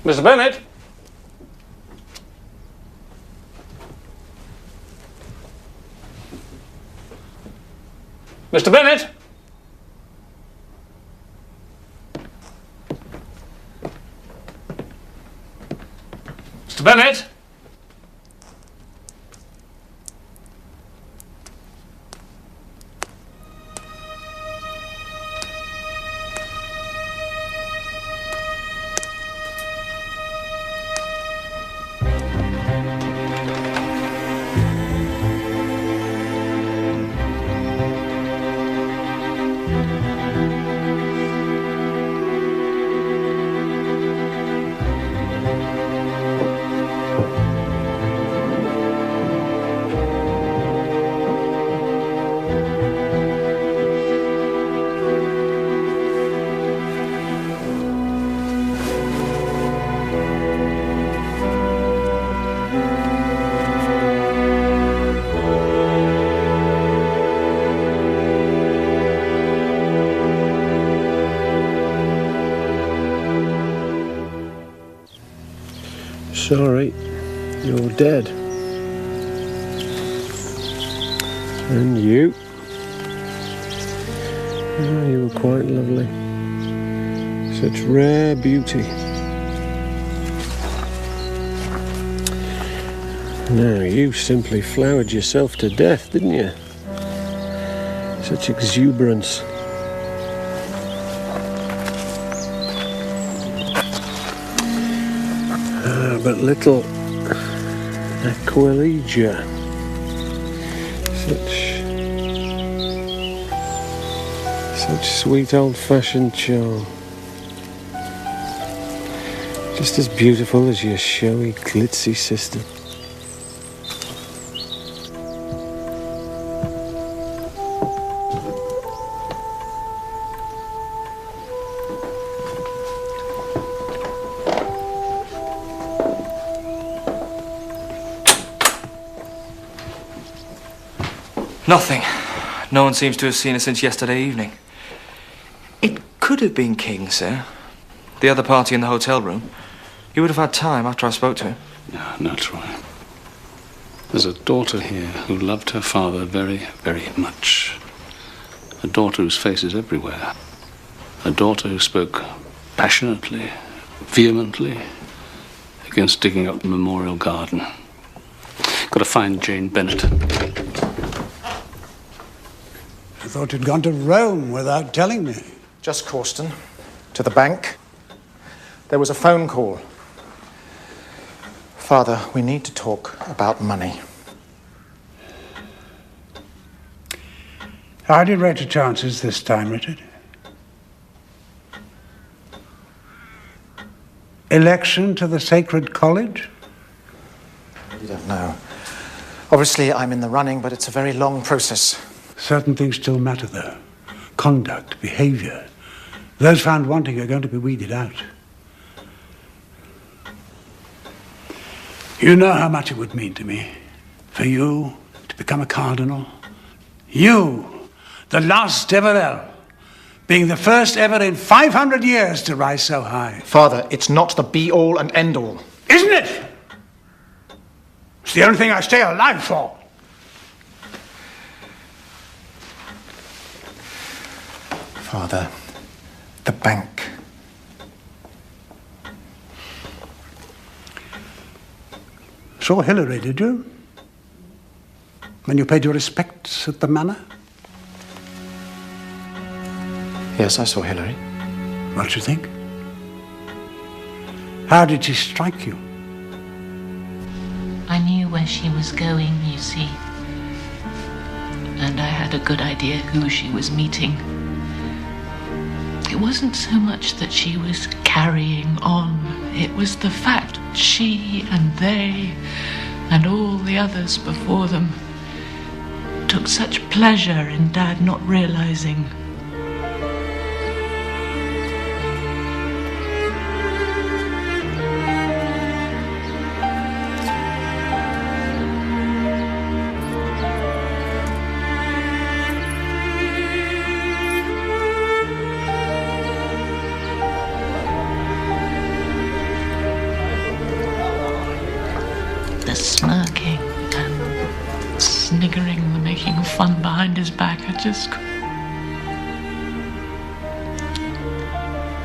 L: Mr. Bennett? Mr. Bennett? Mr. Bennett?
K: Sorry, you're dead. And you? Oh, you were quite lovely. Such rare beauty. No, you simply flowered yourself to death, didn't you? Such exuberance. But little Aquilegia, such sweet old-fashioned charm, just as beautiful as your showy, glitzy sister.
S: Nothing. No one seems to have seen her since yesterday evening. It could have been King, sir. The other party in the hotel room. He would have had time after I spoke to him.
L: No, not right. There's a daughter here who loved her father very, very much. A daughter whose face is everywhere. A daughter who spoke passionately, vehemently, against digging up the memorial garden. Got to find Jane Bennett.
C: I thought you'd gone to Rome without telling me.
P: Just Causton. To the bank. There was a phone call. Father, we need to talk about money.
C: How do you rate your chances this time, Richard? Election to the Sacred College?
P: You don't know. Obviously, I'm in the running, but it's a very long process.
C: Certain things still matter, though. Conduct, behavior. Those found wanting are going to be weeded out. You know how much it would mean to me for you to become a cardinal. You, the last ever Earl, being the first ever in 500 years to rise so high.
P: Father, it's not the be-all and end-all.
C: Isn't it? It's the only thing I stay alive for.
P: Father, the bank.
C: Saw Hilary, did you? When you paid your respects at the manor?
P: Yes, I saw Hilary.
C: What'd you think? How did she strike you?
J: I knew where she was going, you see. And I had a good idea who she was meeting. It wasn't so much that she was carrying on. It was the fact that she and they and all the others before them took such pleasure in Dad not realizing. The smirking and sniggering, the making fun behind his back, I just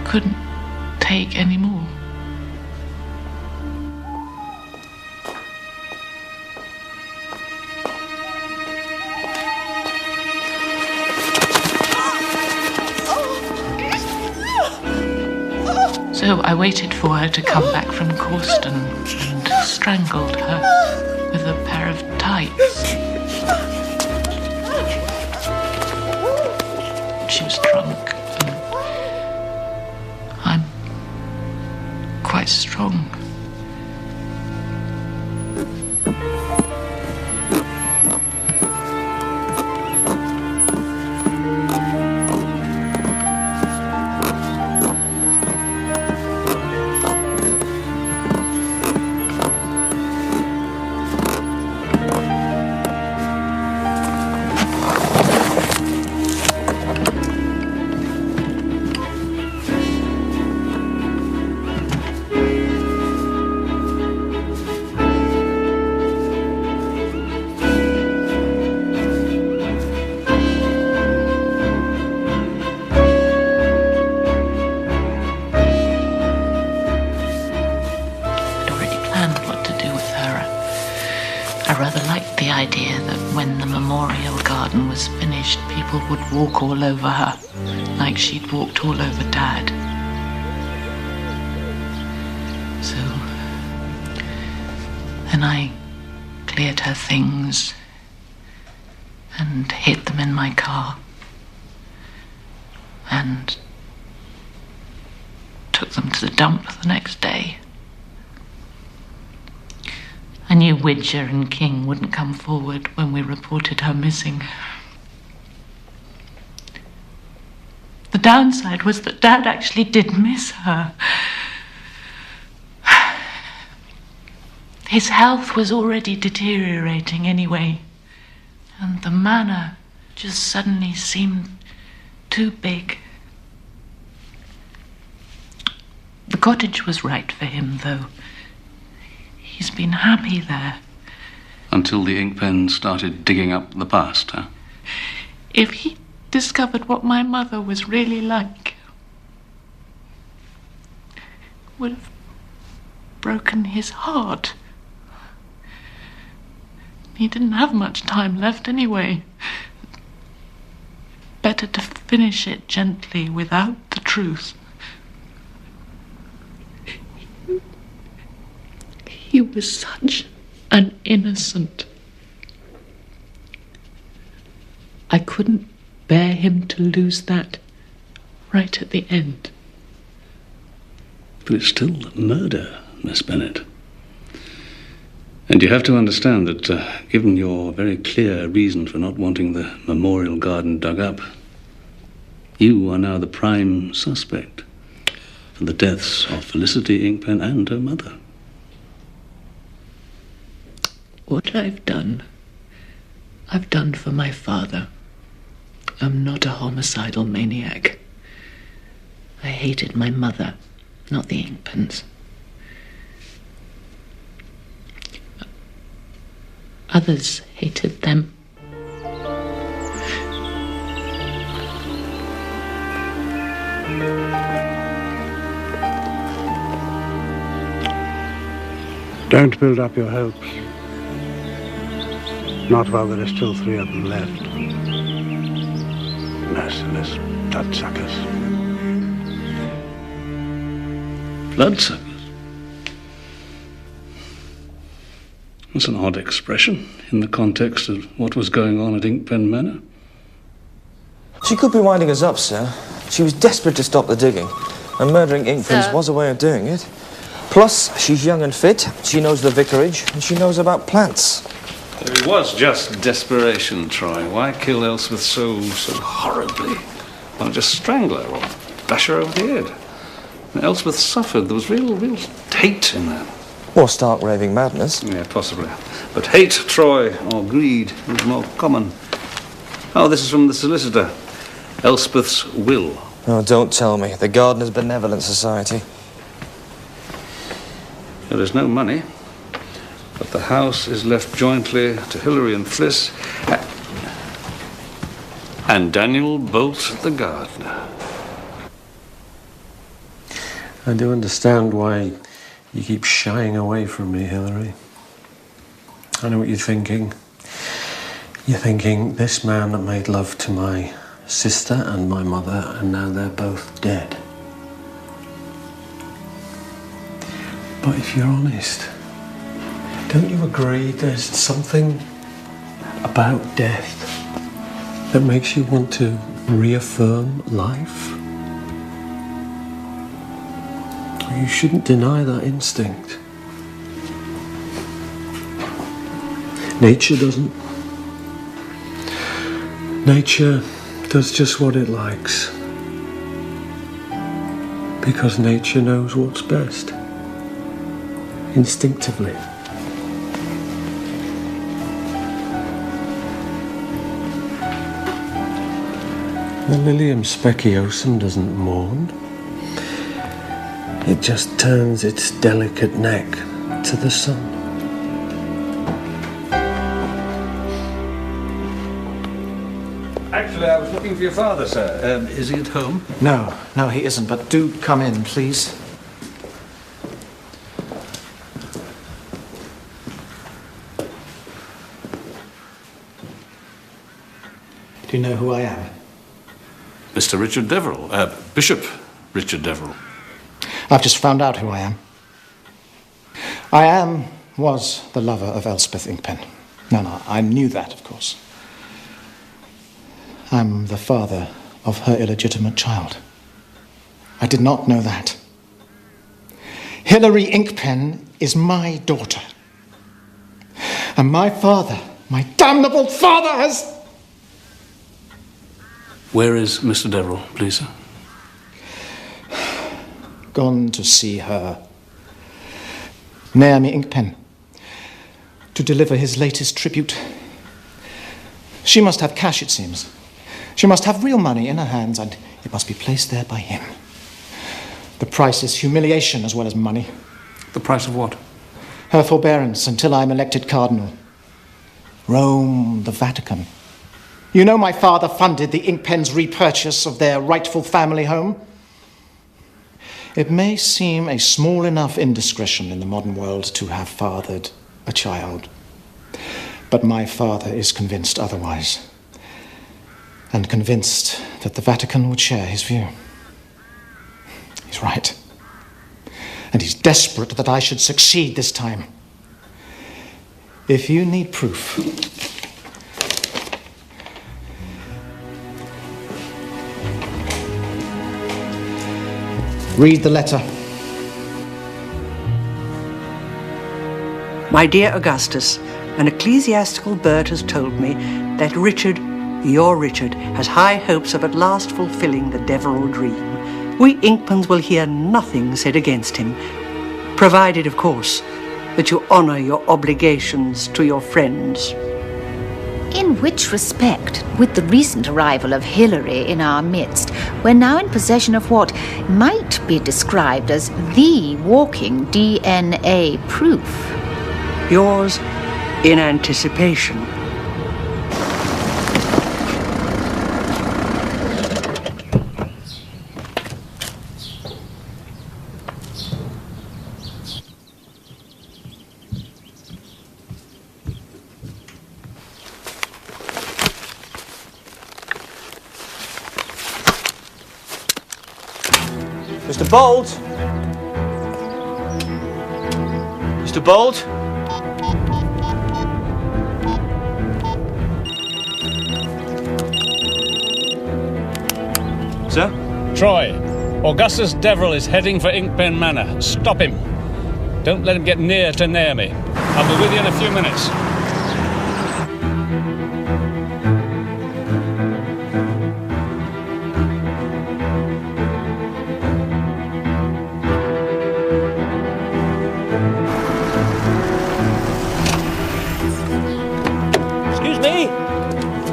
J: couldn't take any more. So I waited for her to come back from Corston and strangled her with a pair of tights. She was drunk, and I'm quite strong. Would walk all over her, like she'd walked all over Dad. So then I cleared her things and hid them in my car and took them to the dump the next day. I knew Widger and King wouldn't come forward when we reported her missing. The downside was that Dad actually did miss her. His health was already deteriorating anyway, and the manor just suddenly seemed too big. The cottage was right for him, though. He's been happy there.
L: Until the ink pen started digging up the past, huh?
J: If he discovered what my mother was really like, would have broken his heart. He didn't have much time left anyway. Better to finish it gently without the truth. He was such an innocent. I couldn't bear him to lose that right at the end.
L: But it's still murder, Miss Bennet. And you have to understand that, given your very clear reason for not wanting the memorial garden dug up, you are now the prime suspect for the deaths of Felicity Inkpen and her mother.
J: What I've done for my father. I'm not a homicidal maniac. I hated my mother, not the Inkpens. Others hated them.
C: Don't build up your hopes. Not while there are still 3 of them left. Merciless bloodsuckers.
L: Bloodsuckers? That's an odd expression in the context of what was going on at Inkpen Manor.
S: She could be winding us up, sir. She was desperate to stop the digging, and murdering Inkpens was a way of doing it. Plus, she's young and fit, she knows the vicarage, and she knows about plants.
L: It was just desperation, Troy. Why kill Elspeth so horribly? Why not just strangle her or bash her over the head? And Elspeth suffered. There was real hate in that.
S: Or stark raving madness.
L: Yeah, possibly. But hate, Troy, or greed was more common. Oh, this is from the solicitor. Elspeth's will.
S: Oh, don't tell me. The Gardeners' Benevolent Society.
L: There is no money, but the house is left jointly to Hilary and Fliss and Daniel Bolt, the gardener.
K: I do understand why you keep shying away from me, Hilary. I know what you're thinking. You're thinking, this man that made love to my sister and my mother, and now they're both dead. But if you're honest, don't you agree there's something about death that makes you want to reaffirm life? You shouldn't deny that instinct. Nature doesn't. Nature does just what it likes. Because nature knows what's best. Instinctively. The Lilium speciosum doesn't mourn. It just turns its delicate neck to the sun.
L: Actually, I was looking for your father, sir. Is he at home?
P: No, he isn't, but do come in, please. Do you know who I am?
L: Mr. Richard Deverell. Bishop Richard Deverell.
P: I've just found out who I am. Was the lover of Elspeth Inkpen. No, I knew that, of course. I'm the father of her illegitimate child. I did not know that. Hilary Inkpen is my daughter. And my father, my damnable father, has...
L: Where is Mr. Deverell, please, sir?
P: Gone to see her. Naomi Inkpen. To deliver his latest tribute. She must have cash, it seems. She must have real money in her hands, and it must be placed there by him. The price is humiliation as well as money.
L: The price of what?
P: Her forbearance until I'm elected cardinal. Rome, the Vatican. You know my father funded the Inkpens' repurchase of their rightful family home? It may seem a small enough indiscretion in the modern world to have fathered a child. But my father is convinced otherwise. And convinced that the Vatican would share his view. He's right. And he's desperate that I should succeed this time. If you need proof... read the letter.
E: My dear Augustus, an ecclesiastical bird has told me that Richard, your Richard, has high hopes of at last fulfilling the Deverell dream. We Inkpens will hear nothing said against him, provided, of course, that you honour your obligations to your friends.
B: In which respect, with the recent arrival of Hilary in our midst, we're now in possession of what might be described as the walking DNA proof.
E: Yours in anticipation.
S: Mr. Bolt? Mr. Bolt? Sir?
L: Troy, Augustus Deverell is heading for Inkpen Manor. Stop him. Don't let him get near to Naomi. I'll be with you in a few minutes.
S: Excuse me?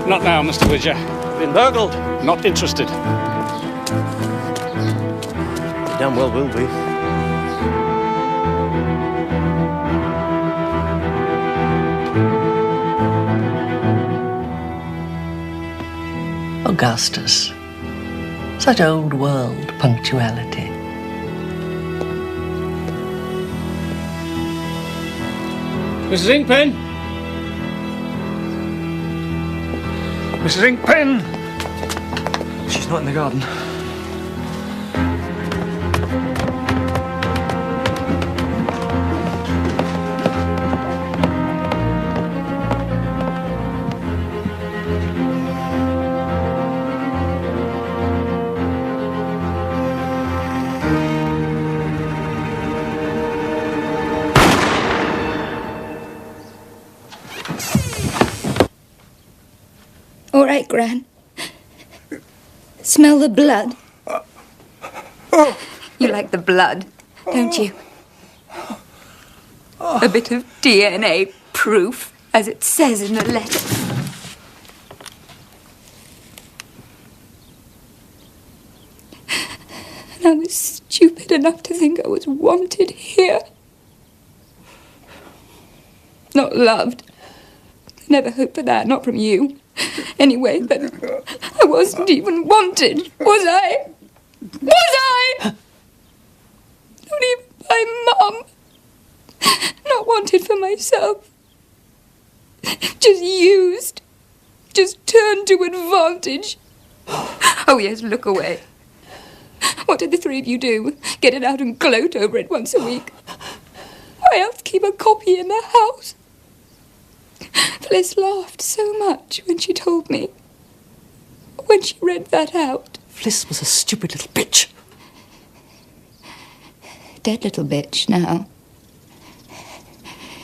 L: Not now, Mr. Widger.
S: Been burgled.
L: Not interested.
A: Damn well will be.
E: Augustus. Such old world punctuality.
L: Mrs. Inkpen? Mrs. Inkpen?
S: She's not in the garden.
R: right, Gran. Smell the blood. You like the blood, don't you? A bit of DNA proof, as it says in the letter. And I was stupid enough to think I was wanted here. Not loved. I never hoped for that, not from you. Anyway, but I wasn't even wanted, was I? Was I? Not even by Mum. Not wanted for myself. Just used. Just turned to advantage. Oh, yes, look away. What did the three of you do? Get it out and gloat over it once a week? I helped keep a copy in the house. Phyllis laughed so much when she told me. When she read that out.
E: Fliss was a stupid little bitch.
R: Dead little bitch now.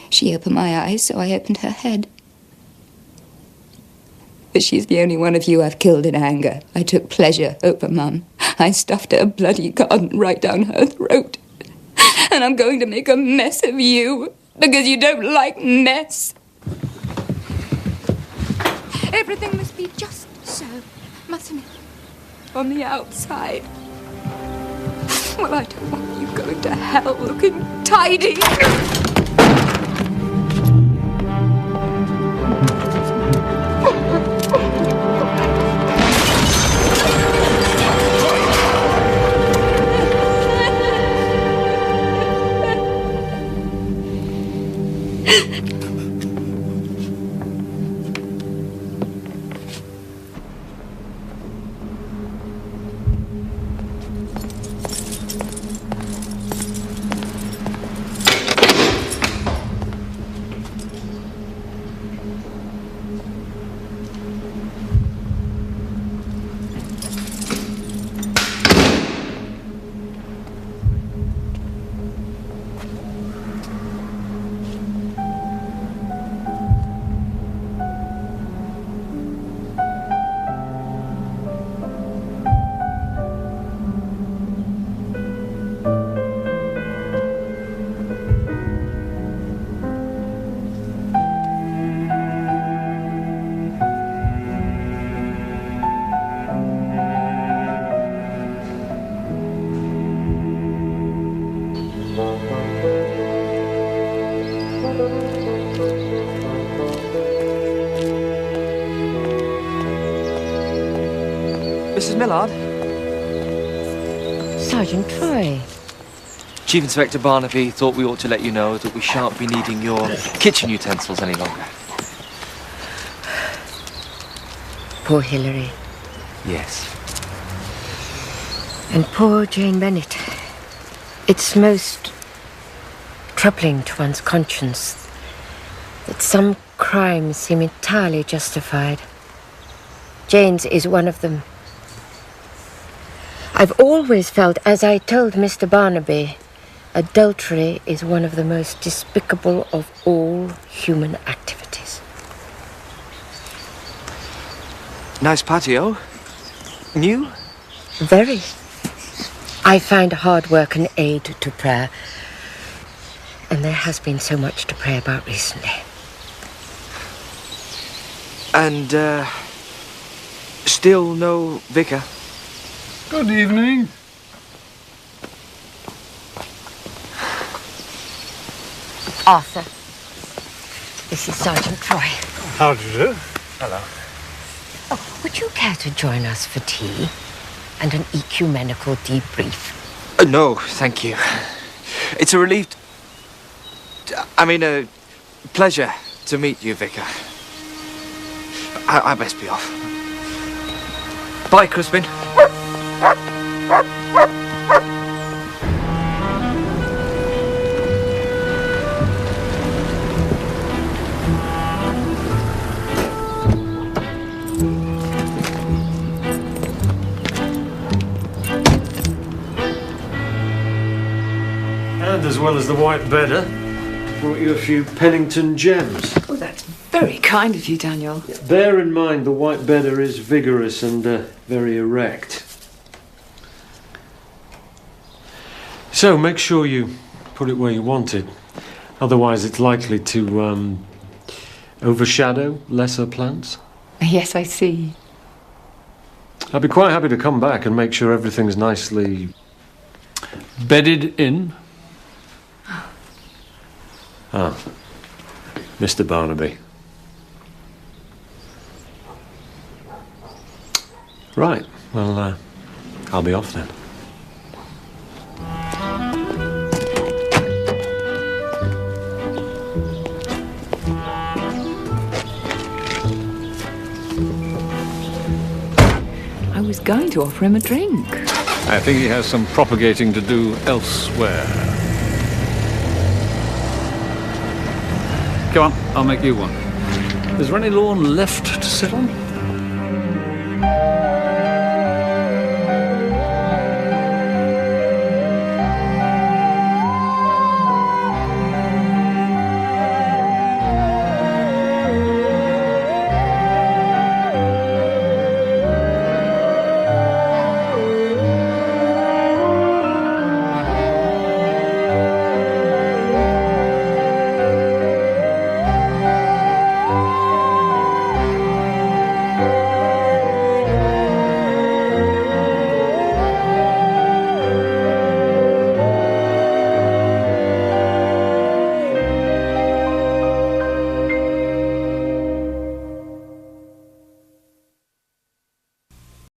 R: She opened my eyes, so I opened her head. But she's the only one of you I've killed in anger. I took pleasure over Mum. I stuffed her bloody garden right down her throat. And I'm going to make a mess of you, because you don't like mess. Everything must be just so, mustn't it? On the outside. Well, I don't want you going to hell looking tidy.
S: Mrs. Millard?
Q: Sergeant Troy.
S: Chief Inspector Barnaby thought we ought to let you know that we shan't be needing your kitchen utensils any longer.
Q: Poor Hilary.
S: Yes.
Q: And poor Jane Bennett. It's most troubling to one's conscience that some crimes seem entirely justified. Jane's is one of them. I've always felt, as I told Mr. Barnaby, adultery is one of the most despicable of all human activities.
S: Nice patio. New?
Q: Very. I find hard work an aid to prayer. And there has been so much to pray about recently.
S: And, still no vicar?
F: Good evening.
Q: Arthur, this is Sergeant Troy.
F: How do you do?
S: Hello.
Q: Oh, would you care to join us for tea and an ecumenical debrief?
S: No, thank you. It's a relief... a pleasure to meet you, Vicar. I best be off. Bye, Crispin.
K: And as well as the white bedder, Brought you a few Pennington gems.
I: Oh, that's very kind of you, Daniel.
K: Bear in mind the white bedder is vigorous and very erect. So make sure you put it where you want it. Otherwise it's likely to overshadow lesser plants.
I: Yes, I see.
K: I'd be quite happy to come back and make sure everything's nicely
L: bedded in.
K: Ah, Mr. Barnaby. Right, well, I'll be off then.
I: I was going to offer him a drink.
L: I think he has some propagating to do elsewhere. Come on, I'll make you one. Is there any lawn left to sit on?